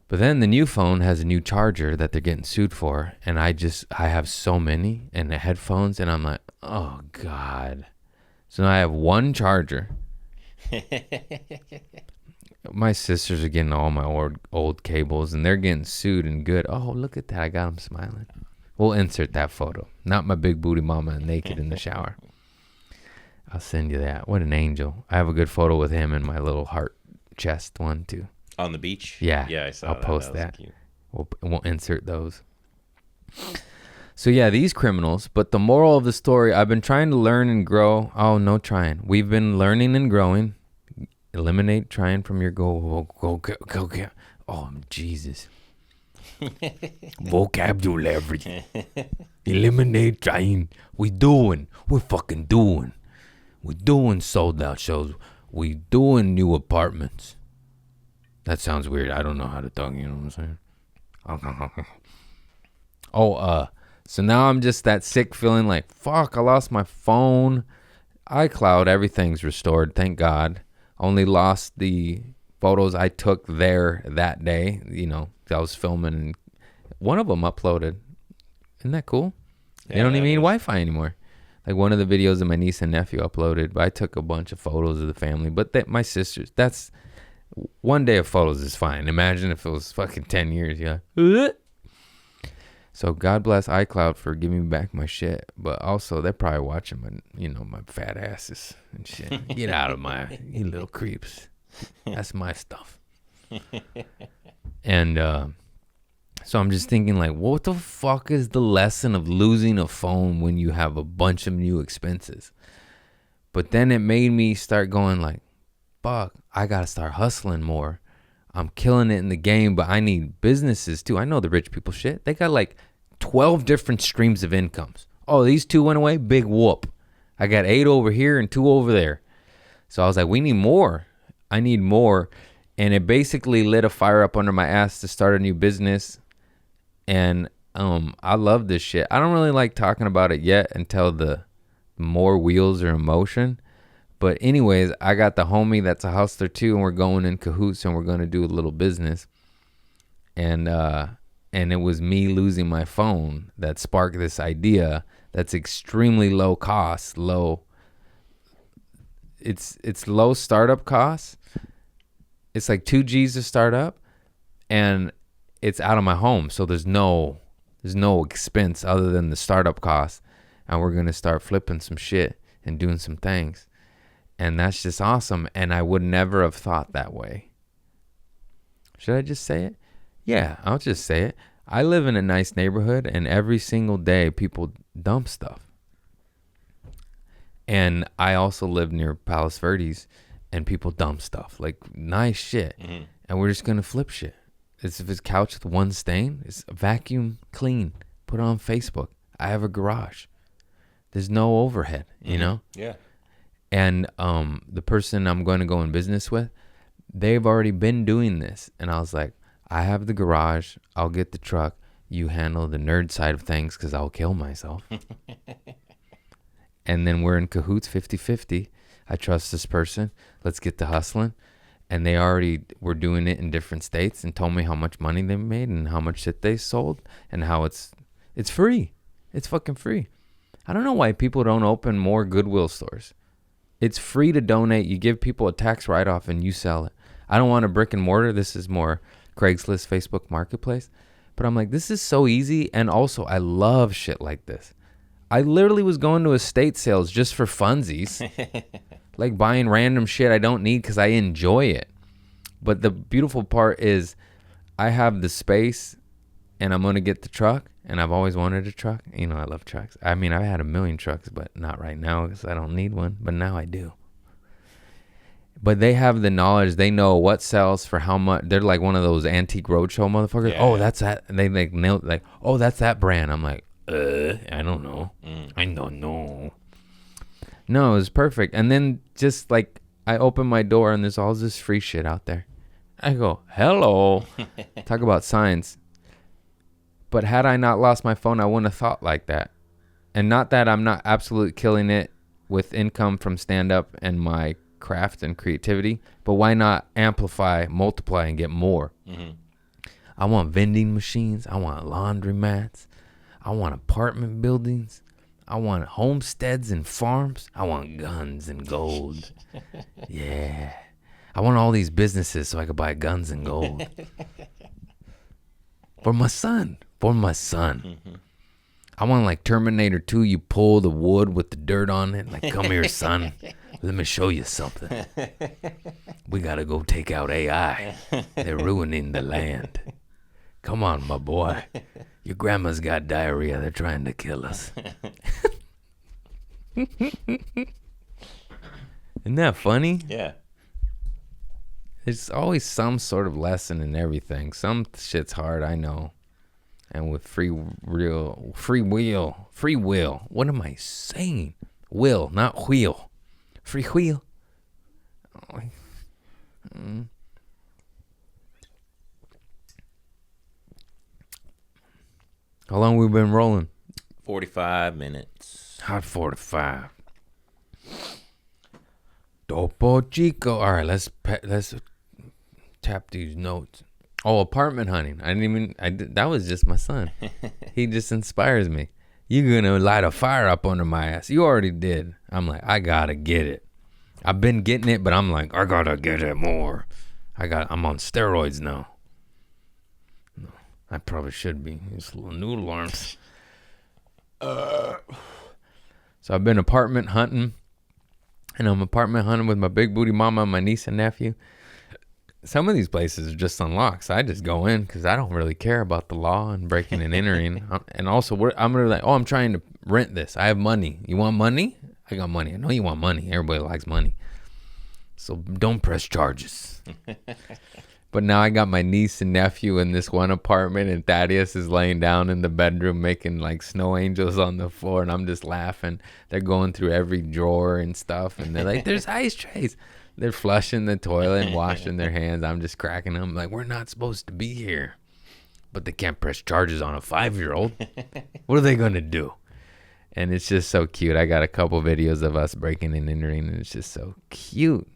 But then the new phone has a new charger that they're getting sued for, and I have so many, and the headphones, and I'm like, oh God. So now I have one charger. My sisters are getting all my old cables, and they're getting sued and good. Oh, look at that. I got them smiling. We'll insert that photo. Not my big booty mama naked in the shower. I'll send you that. What an angel. I have a good photo with him and my little heart chest one, too. On the beach? Yeah. Yeah, I saw I'll post that. Cute. We'll insert those. So, yeah, these criminals. But the moral of the story, I've been trying to learn and grow. Oh, no trying. We've been learning and growing. Eliminate trying from your goal. Go. Oh, Jesus. Vocabulary. Eliminate trying. We're fucking doing. We're doing sold out shows. We're doing new apartments. That sounds weird. I don't know how to talk, you know what I'm saying? So now I'm just that sick feeling like, fuck, I lost my phone. iCloud, everything's restored, thank God. Only lost the photos I took there that day. You know, I was filming, and one of them uploaded. Isn't that cool? Yeah, they don't even need Wi-Fi anymore. Like one of the videos of my niece and nephew uploaded, but I took a bunch of photos of the family. But my sisters, that's one day of photos is fine. Imagine if it was fucking 10 years. Yeah. So God bless iCloud for giving me back my shit. But also, they're probably watching my fat asses and shit. Get out of you little creeps. That's my stuff. And so I'm just thinking, like, what the fuck is the lesson of losing a phone when you have a bunch of new expenses? But then it made me start going like, fuck, I got to start hustling more. I'm killing it in the game, but I need businesses too. I know the rich people shit. They got like 12 different streams of incomes. Oh, these 2 went away? Big whoop. I got 8 over here and 2 over there. So I was like, we need more. I need more. And it basically lit a fire up under my ass to start a new business. And I love this shit. I don't really like talking about it yet until the more wheels are in motion. But anyways, I got the homie that's a hustler too, and we're going in cahoots, and we're going to do a little business. And it was me losing my phone that sparked this idea that's extremely low cost, it's low startup costs. It's like 2 G's to start up, and it's out of my home. So there's no expense other than the startup costs. And we're going to start flipping some shit and doing some things. And that's just awesome. And I would never have thought that way. Should I just say it? Yeah, I'll just say it. I live in a nice neighborhood, and every single day people dump stuff. And I also live near Palos Verdes, and people dump stuff, like nice shit. Mm-hmm. And we're just going to flip shit. If it's couch with one stain, it's vacuum clean. Put it on Facebook. I have a garage. There's no overhead, you know? Yeah. And the person I'm going to go in business with, they've already been doing this. And I was like, I have the garage. I'll get the truck. You handle the nerd side of things because I'll kill myself. And then we're in cahoots 50-50. I trust this person. Let's get to hustling. And they already were doing it in different states and told me how much money they made and how much shit they sold and how it's free. It's fucking free. I don't know why people don't open more Goodwill stores. It's free to donate. You give people a tax write-off and you sell it. I don't want a brick and mortar. This is more Craigslist, Facebook Marketplace. But I'm like, this is so easy. And also, I love shit like this. I literally was going to estate sales just for funsies. Like buying random shit I don't need because I enjoy it. But the beautiful part is I have the space and I'm going to get the truck. And I've always wanted a truck. You know, I love trucks. I mean, I've had a million trucks, but not right now because I don't need one. But now I do. But they have the knowledge. They know what sells for how much. They're like one of those antique roadshow motherfuckers. Yeah. Oh, that's that. And they like nail like, oh, that's that brand. I'm like, I don't know. I don't know. No, it was perfect. And then just like I open my door and there's all this free shit out there. I go, hello. Talk about science. But had I not lost my phone, I wouldn't have thought like that. And not that I'm not absolutely killing it with income from stand-up and my craft and creativity, but why not amplify, multiply, and get more? Mm-hmm. I want vending machines. I want laundromats. I want apartment buildings. I want homesteads and farms. I want guns and gold. Yeah. I want all these businesses so I could buy guns and gold. For my son. Mm-hmm. I want like Terminator 2. You pull the wood with the dirt on it. Like, come here, son. Let me show you something. We got to go take out AI. They're ruining the land. Come on, my boy. Your grandma's got diarrhea. They're trying to kill us. Isn't that funny? Yeah. There's always some sort of lesson in everything. Some shit's hard, I know. And with free will. What am I saying? Will, not wheel. Free wheel. How long we been rolling? 45 minutes. Hot 45. Topo Chico. All right, let's tap these notes. Oh, apartment hunting. That was just my son. He just inspires me. You're going to light a fire up under my ass. You already did. I'm like, I got to get it. I've been getting it, but I'm like, I got to get it more. I'm on steroids now. No, I probably should be. These little noodle arms. So I've been apartment hunting. And I'm apartment hunting with my big booty mama and my niece and nephew. Some of these places are just unlocked, so I just go in because I don't really care about the law and breaking and entering. And also, I'm really like, I'm trying to rent this. I have money. You want money? I got money. I know you want money. Everybody likes money. So don't press charges. But now I got my niece and nephew in this one apartment, and Thaddeus is laying down in the bedroom making like snow angels on the floor, and I'm just laughing. They're going through every drawer and stuff, and they're like, there's ice trays. They're flushing the toilet and washing their hands. I'm just cracking them like, we're not supposed to be here. But they can't press charges on a 5-year-old. What are they going to do? And it's just so cute. I got a couple videos of us breaking and entering, and it's just so cute.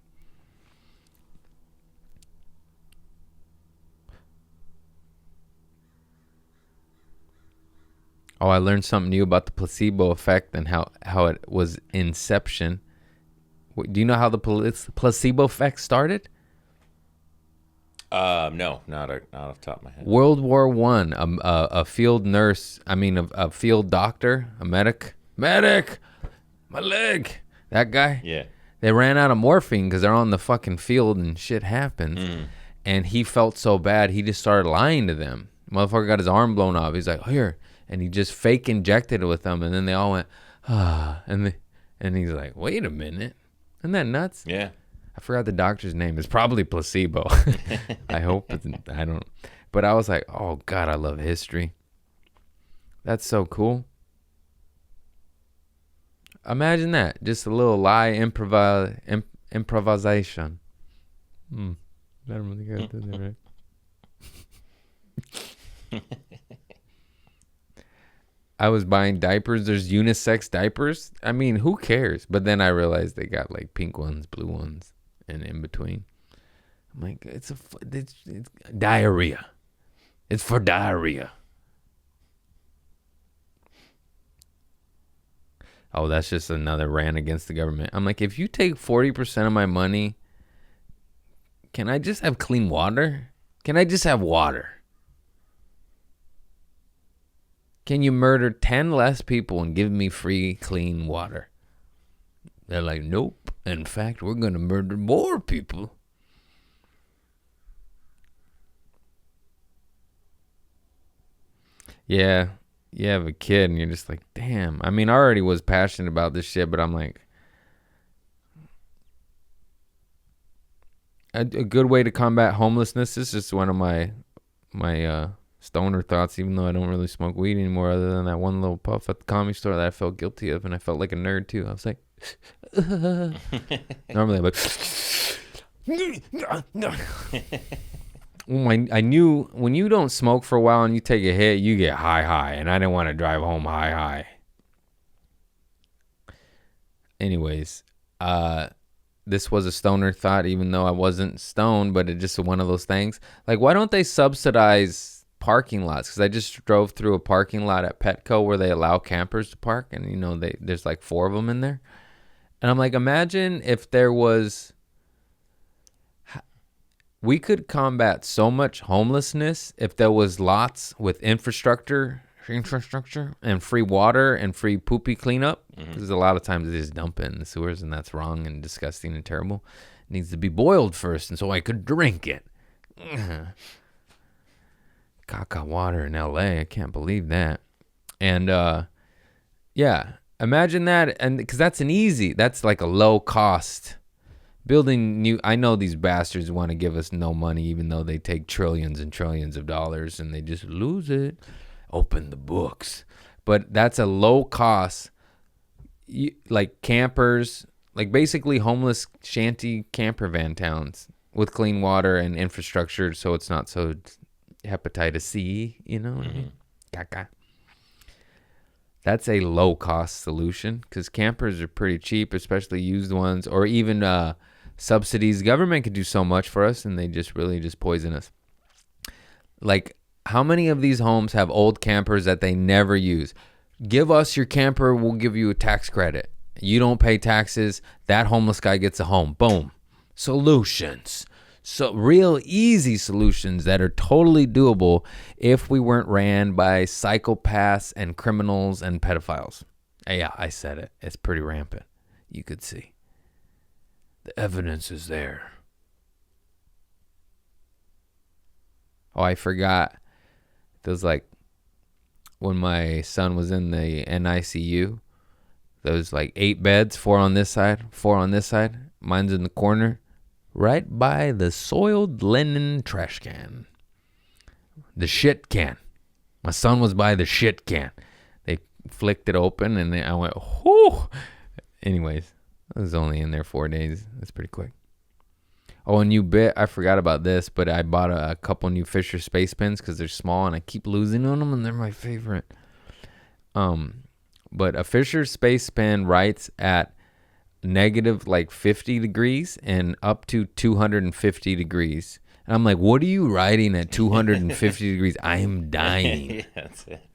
Oh, I learned something new about the placebo effect and how it was inception. Do you know how the placebo effect started? No, not off the top of my head. World War I, a field nurse, a field doctor, a medic, my leg, that guy. Yeah. They ran out of morphine because they're on the fucking field and shit happens. And he felt so bad, he just started lying to them. Motherfucker got his arm blown off. He's like, here. And he just fake injected it with them. And then they all went, and he's like, wait a minute. Isn't that nuts? Yeah. I forgot the doctor's name. It's probably placebo. I hope I don't. But I was like, oh, God, I love history. That's so cool. Imagine that. Just a little lie improvisation. I don't really got to do that, right? I was buying diapers. There's unisex diapers. I mean, who cares? But then I realized they got like pink ones, blue ones, and in between. I'm like, it's diarrhea. It's for diarrhea. Oh, that's just another rant against the government. I'm like, if you take 40% of my money, can I just have clean water? Can I just have water? Can you murder 10 less people and give me free, clean water? They're like, nope. In fact, we're going to murder more people. Yeah, you have a kid and you're just like, damn. I mean, I already was passionate about this shit, but I'm like, a good way to combat homelessness is just one of my stoner thoughts, even though I don't really smoke weed anymore, other than that one little puff at the comedy store that I felt guilty of, and I felt like a nerd too. I was like, normally I'm like, I knew when you don't smoke for a while and you take a hit, you get high, and I didn't want to drive home high. Anyways, this was a stoner thought, even though I wasn't stoned, but it's just one of those things. Like, why don't they subsidize parking lots? Because I just drove through a parking lot at Petco where they allow campers to park, and there's like 4 of them in there, and I'm like, imagine if there was, we could combat so much homelessness if there was lots with infrastructure and free water and free poopy cleanup, because a lot of times they just dump it in the sewers, and that's wrong and disgusting and terrible. It needs to be boiled first, and so I could drink it. Caca water in LA. I can't believe that. And yeah, imagine that. And because that's like a low cost building new. I know these bastards want to give us no money, even though they take trillions and trillions of dollars and they just lose it. Open the books. But that's a low cost, like campers, like basically homeless shanty camper van towns with clean water and infrastructure, so it's not so hepatitis C, you know what I mean? Caca. That's a low cost solution, because campers are pretty cheap, especially used ones, or even subsidies. Government could do so much for us, and they just really just poison us. Like, how many of these homes have old campers that they never use? Give us your camper, we'll give you a tax credit. You don't pay taxes, that homeless guy gets a home. Boom. Solutions. So real easy solutions that are totally doable if we weren't ran by psychopaths and criminals and pedophiles. Yeah, I said it. It's pretty rampant. You could see. The evidence is there. Oh, I forgot. It was like when my son was in the NICU, There's like 8 beds, 4 on this side, 4 on this side. Mine's in the corner, right by the soiled linen trash can. The shit can. My son was by the shit can. They flicked it open, and I went, whoo. Anyways, I was only in there 4 days. That's pretty quick. Oh, a new bit. I forgot about this, but I bought a couple new Fisher Space Pens because they're small, and I keep losing on them, and they're my favorite. But a Fisher Space Pen writes at negative like 50 degrees and up to 250 degrees. And I'm like, what are you writing at 250 degrees? I am dying. Yeah, that's it.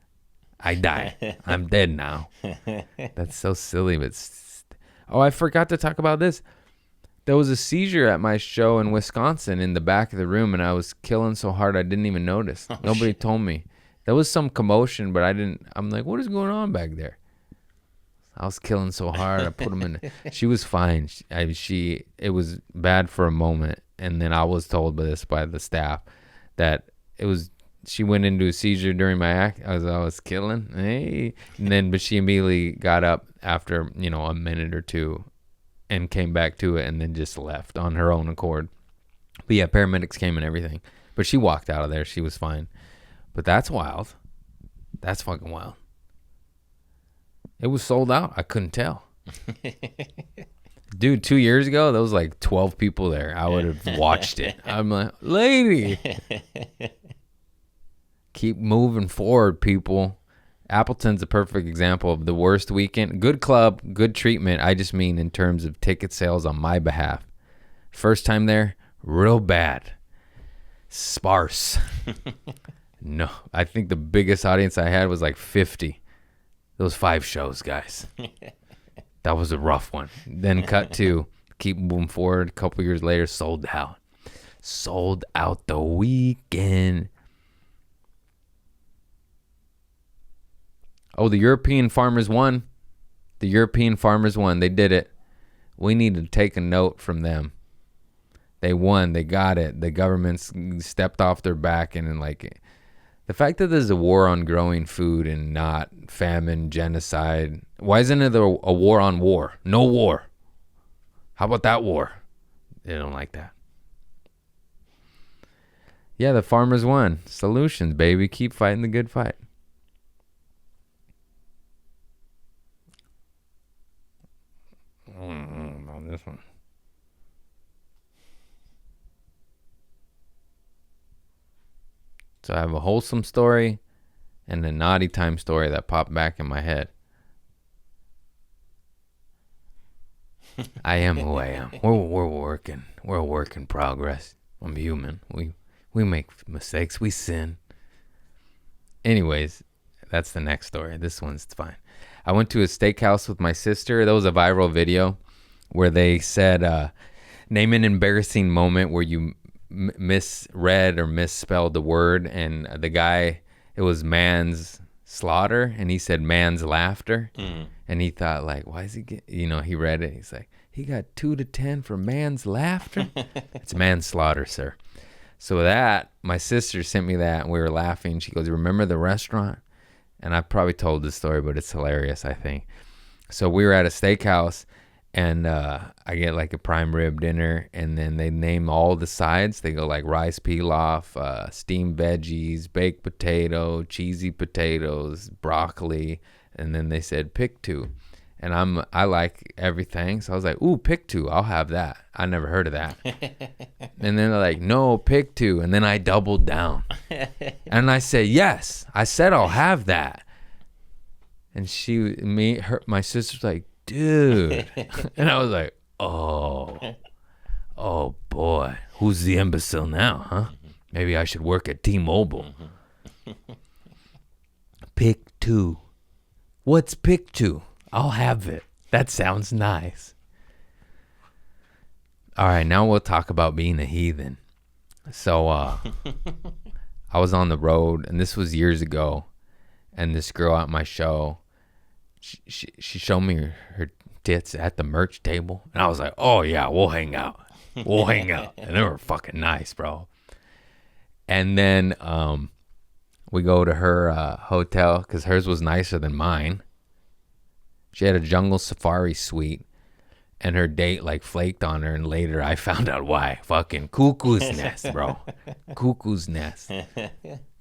I die. I'm dead now. That's so silly. But oh, I forgot to talk about this. There was a seizure at my show in Wisconsin in the back of the room, and I was killing so hard I didn't even notice. Nobody told me. There was some commotion, but I didn't. I'm like, what is going on back there? I was killing so hard. I put him in. She was fine. It was bad for a moment, and then I was told by the staff that it was. She went into a seizure during my act. I was killing. Hey, but she immediately got up after a minute or two, and came back to it, and then just left on her own accord. But yeah, paramedics came and everything. But she walked out of there. She was fine. But that's wild. That's fucking wild. It was sold out. I couldn't tell. Dude, 2 years ago, there was like 12 people there. I would have watched it. I'm like, lady. Keep moving forward, people. Appleton's a perfect example of the worst weekend. Good club, good treatment. I just mean in terms of ticket sales on my behalf. First time there, real bad. Sparse. No, I think the biggest audience I had was like 50. Those 5 shows, guys. That was a rough one. Then cut to keep moving forward. A couple years later, sold out. Sold out the weekend. Oh, the European farmers won. The European farmers won. They did it. We need to take a note from them. They won. They got it. The governments stepped off their back, and like the fact that there's a war on growing food and not famine, genocide. Why isn't it a war on war? No war. How about that war? They don't like that. Yeah, the farmers won. Solutions, baby. Keep fighting the good fight. On this one. So I have a wholesome story and a naughty time story that popped back in my head. I am who I am. We're working. We're a work in progress. I'm human. We make mistakes. We sin. Anyways, that's the next story. This one's fine. I went to a steakhouse with my sister. There was a viral video where they said, name an embarrassing moment where you misread or misspelled the word. And the guy, it was man's slaughter. And he said man's laughter. Mm. And he thought like, why is he get, he read it. He's like, he got 2 to 10 for man's laughter. It's manslaughter, sir. So that, my sister sent me that and we were laughing. She goes, remember the restaurant? And I probably told this story, but it's hilarious, I think. So we were at a steakhouse, and I get like a prime rib dinner, and then they name all the sides. They go like rice pilaf, steamed veggies, baked potato, cheesy potatoes, broccoli, and then they said pick 2. And I like everything, so I was like, ooh, pick 2, I'll have that. I never heard of that. And then they're like, no, pick 2. And then I doubled down. And I said, yes, I said I'll have that. And my sister's like, dude. And I was like, oh boy, who's the imbecile now, huh? Maybe I should work at T-Mobile. Pick 2. What's pick 2? I'll have it. That sounds nice. All right, now we'll talk about being a heathen. So I was on the road, and this was years ago, and this girl at my show, she showed me her tits at the merch table, and I was like, oh yeah, we'll hang out. We'll hang out. And they were fucking nice, bro. And then we go to her hotel, because hers was nicer than mine. She had a jungle safari suite, and her date like flaked on her, and later I found out why. Fucking cuckoo's nest, bro. Cuckoo's nest.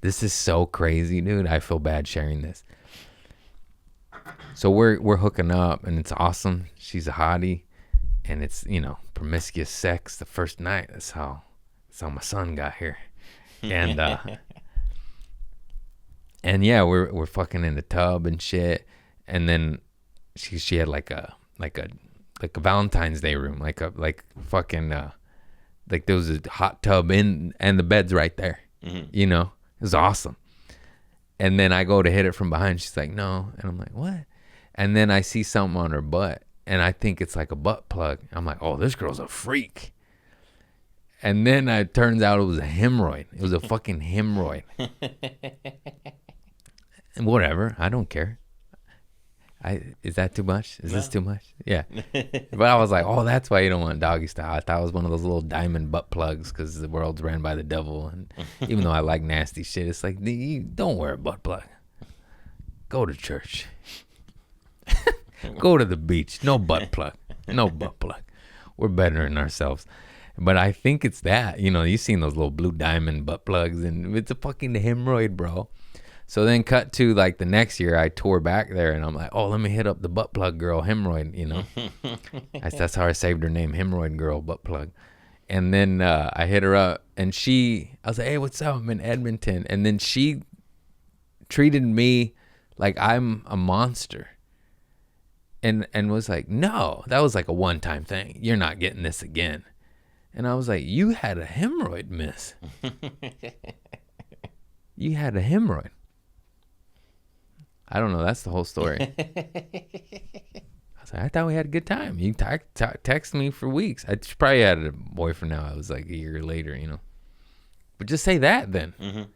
This is so crazy, dude. I feel bad sharing this. So we're hooking up, and it's awesome. She's a hottie, and it's, you know, promiscuous sex the first night. That's how my son got here. And and yeah, we're fucking in the tub and shit. And then she had like a Valentine's Day room, like there was a hot tub and the bed's right there. You know, it was awesome. And then I go to hit it from behind. She's like, no. And I'm like, what? And then I see something on her butt, and I think it's like a butt plug. I'm like, oh, this girl's a freak. And then it turns out it was a hemorrhoid. It was a fucking hemorrhoid. And whatever. I don't care. Is that too much? Is this too much? Yeah. But I was like, oh, that's why you don't want doggy style. I thought it was one of those little diamond butt plugs because the world's ran by the devil. And even though I like nasty shit, it's like, don't wear a butt plug. Go to church. Go to the beach. No butt plug. No butt plug. We're bettering ourselves. But I think it's that. You know, you've seen those little blue diamond butt plugs, and it's a fucking hemorrhoid, bro. So then cut to like the next year, I tour back there, and I'm like, oh, let me hit up the butt plug girl, hemorrhoid, you know. That's how I saved her name, hemorrhoid girl, butt plug. And then I hit her up, and I was like, hey, what's up? I'm in Edmonton. And then she treated me like I'm a monster. And was like, no, that was like a one-time thing. You're not getting this again. And I was like, you had a hemorrhoid, miss. You had a hemorrhoid. I don't know. That's the whole story. I was like, I thought we had a good time. You text me for weeks. I probably had a boyfriend now. I was like a year later, you know. But just say that then.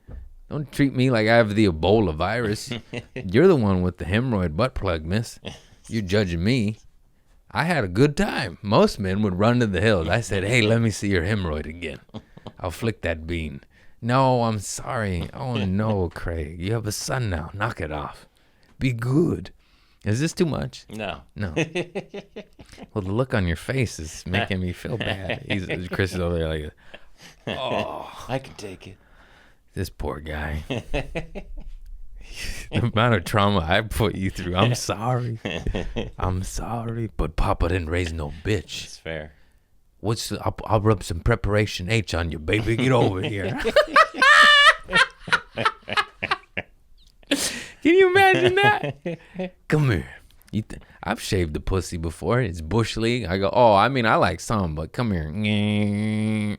Don't treat me like I have the Ebola virus. You're the one with the hemorrhoid butt plug, miss. You're judging me. I had a good time. Most men would run to the hills. I said, hey, let me see your hemorrhoid again. I'll flick that bean. No, I'm sorry. Oh, no, Craig. You have a son now. Knock it off. Be good. Is this too much? No. Well, the look on your face is making me feel bad. Chris is over there like, oh. I can take it. This poor guy. The amount of trauma I put you through. I'm sorry. I'm sorry. But Papa didn't raise no bitch. It's fair. I'll rub some preparation H on you, baby. Get over here. Can you imagine that? Come here. I've shaved the pussy before. It's bush league. I go, oh, I mean, I like some, but come here.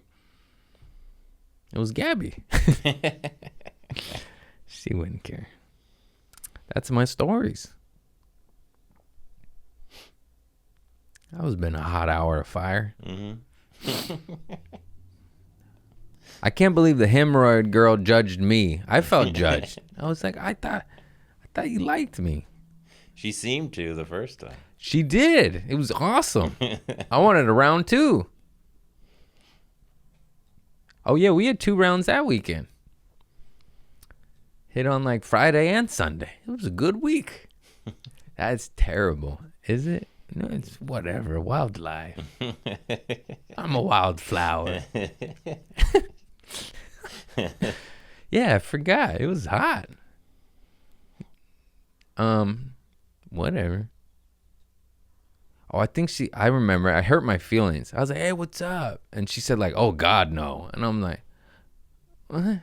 It was Gabby. She wouldn't care. That's my stories. That was been a hot hour of fire. I can't believe the hemorrhoid girl judged me. I felt judged. I was like, I thought you liked me. She seemed to the first time. She did. It was awesome. I wanted a round 2. Oh yeah, we had 2 rounds that weekend. Hit on like Friday and Sunday. It was a good week. That's terrible. Is it? No, it's whatever. Wildlife. I'm a wildflower. Yeah, I forgot. It was hot. Whatever. Oh, I remember I hurt my feelings. I was like, hey, what's up? And she said like, oh God, no. And I'm like, what?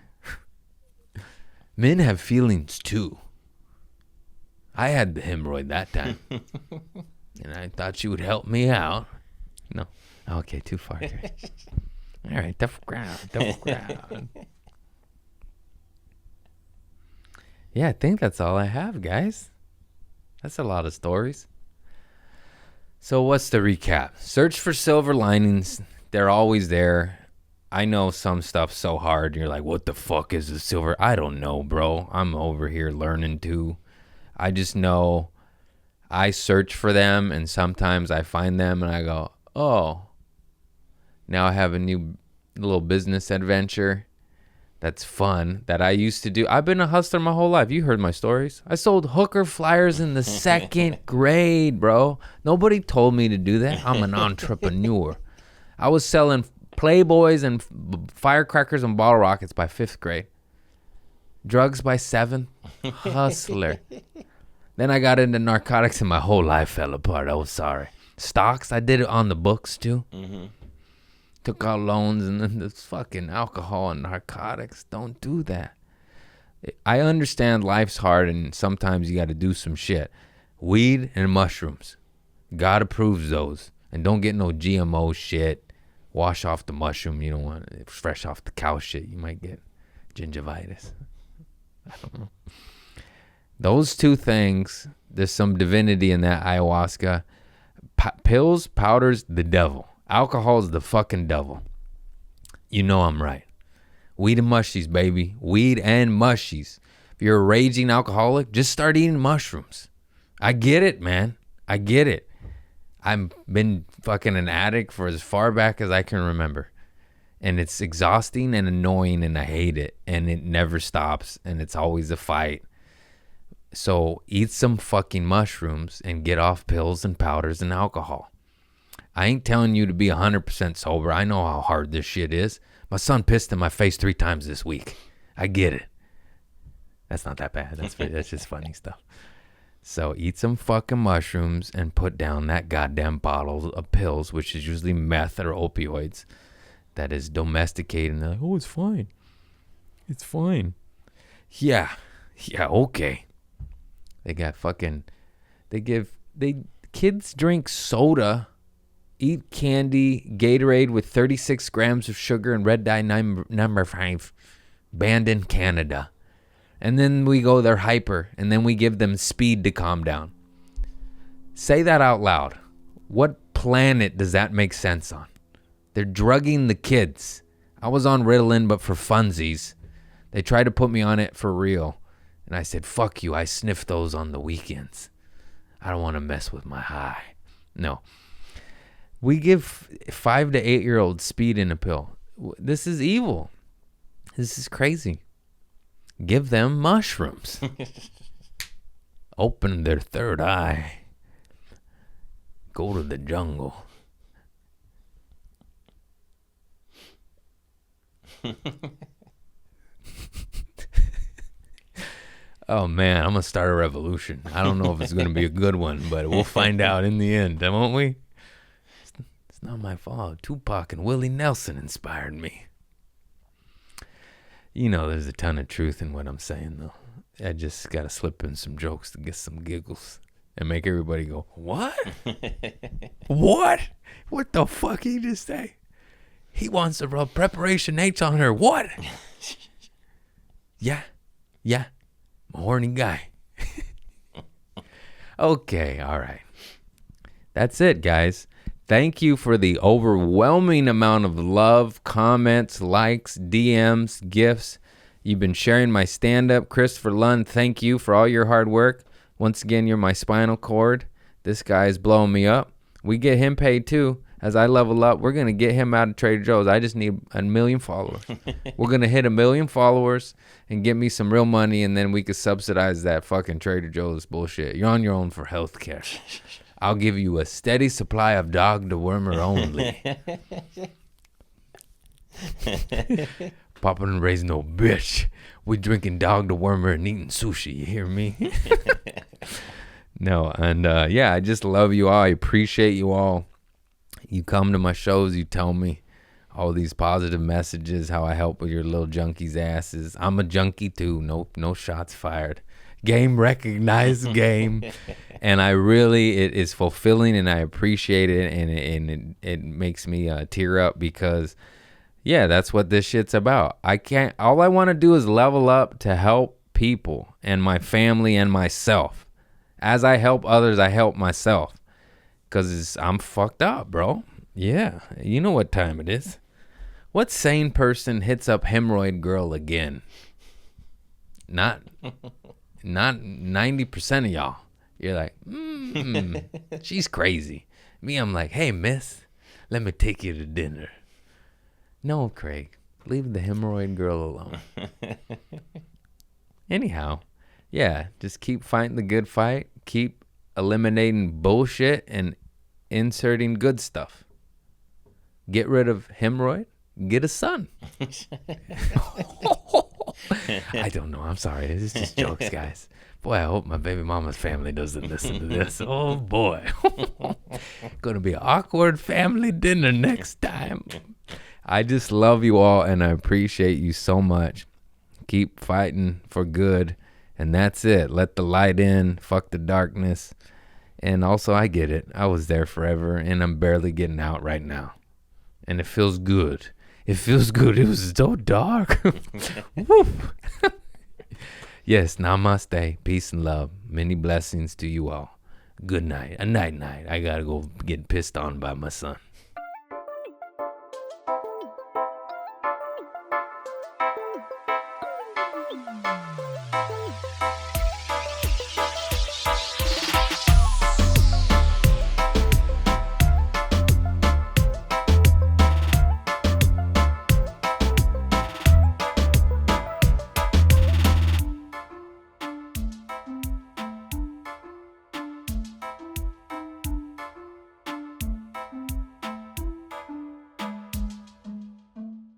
Men have feelings too. I had the hemorrhoid that time. And I thought she would help me out. No. Okay, too far. All right, tough ground. Yeah, I think that's all I have, guys. That's a lot of stories. So what's the recap? Search for silver linings. They're always there. I know some stuff's so hard. You're like, what the fuck is a silver? I don't know, bro. I'm over here learning too. I just know I search for them, and sometimes I find them and I go, oh, now I have a new little business adventure. that's fun that I used to do. I've been a hustler my whole life. You heard my stories. I sold hooker flyers in the 2nd grade, bro. Nobody told me to do that. I'm an entrepreneur. I was selling Playboys and firecrackers and bottle rockets by 5th grade. Drugs by 7th. Hustler. Then I got into narcotics and my whole life fell apart. I was sorry. Stocks, I did it on the books too. Mm-hmm. Took out loans, and then this fucking alcohol and narcotics. Don't do that. I understand life's hard and sometimes you got to do some shit. Weed and mushrooms. God approves those. And don't get no GMO shit. Wash off the mushroom. You don't want it fresh off the cow shit. You might get gingivitis. I don't know. Those 2 things, there's some divinity in that ayahuasca. Pills, powders, the devil. Alcohol is the fucking devil. You know I'm right. Weed and mushies, baby. Weed and mushies. If you're a raging alcoholic, just start eating mushrooms. I get it, man. I get it. I've been fucking an addict for as far back as I can remember. And it's exhausting and annoying and I hate it. And it never stops. And it's always a fight. So eat some fucking mushrooms and get off pills and powders and alcohol. I ain't telling you to be 100% sober. I know how hard this shit is. My son pissed in my face 3 times this week. I get it. That's not that bad. That's just funny stuff. So eat some fucking mushrooms and put down that goddamn bottle of pills, which is usually meth or opioids, that is domesticated. And they're like, oh, it's fine. It's fine. Yeah, okay. They got fucking, kids drink soda, eat candy, Gatorade with 36 grams of sugar and red dye number 5, banned in Canada. And then we go, they're hyper, and then we give them speed to calm down. Say that out loud. What planet does that make sense on? They're drugging the kids. I was on Ritalin, but for funsies. They tried to put me on it for real. And I said, fuck you, I sniff those on the weekends. I don't want to mess with my high. No. We give 5 to 8-year-olds speed in a pill. This is evil. This is crazy. Give them mushrooms. Open their third eye. Go to the jungle. Oh, man, I'm going to start a revolution. I don't know if it's going to be a good one, but we'll find out in the end, won't we? It's not my fault. Tupac and Willie Nelson inspired me. You know, there's a ton of truth in what I'm saying, though. I just got to slip in some jokes to get some giggles and make everybody go, what? What? What the fuck he just say? He wants to rub Preparation H on her. What? Yeah. I'm a horny guy. Okay, all right. That's it, guys. Thank you for the overwhelming amount of love, comments, likes, DMs, gifts. You've been sharing my stand-up. Christopher Lund, thank you for all your hard work. Once again, you're my spinal cord. This guy is blowing me up. We get him paid too. As I level up, we're going to get him out of Trader Joe's. I just need 1 million followers. We're going to hit 1 million followers and get me some real money, and then we could subsidize that fucking Trader Joe's bullshit. You're on your own for health care. I'll give you a steady supply of dog dewormer only. Papa didn't raise no bitch. We drinking dog dewormer and eating sushi. You hear me? No, and yeah, I just love you all. I appreciate you all. You come to my shows, you tell me all these positive messages, how I help with your little junkies' asses. I'm a junkie too. Nope, no shots fired. Game recognized, game. And I really, it is fulfilling and I appreciate it, and it makes me tear up because, yeah, that's what this shit's about. All I want to do is level up to help people and my family and myself. As I help others, I help myself. Because I'm fucked up, bro. Yeah, you know what time it is. What sane person hits up hemorrhoid girl again? Not 90% of y'all. You're like, she's crazy. Me, I'm like, hey, miss, let me take you to dinner. No, Craig, Leave the hemorrhoid girl alone. Anyhow, yeah, just keep fighting the good fight. Keep eliminating bullshit and inserting good stuff. Get rid of hemorrhoid. Get a son. I don't know. I'm sorry. It's just jokes, guys. Boy, I hope my baby mama's family doesn't listen to this. Oh, boy. Gonna be an awkward family dinner next time. I just love you all, and I appreciate you so much. Keep fighting for good, and that's it. Let the light in. Fuck the darkness. And also, I get it. I was there forever, and I'm barely getting out right now. And it feels good. It feels good. It was so dark. Woo. Yes, namaste. Peace and love. Many blessings to you all. Good night. A night. I gotta go get pissed on by my son.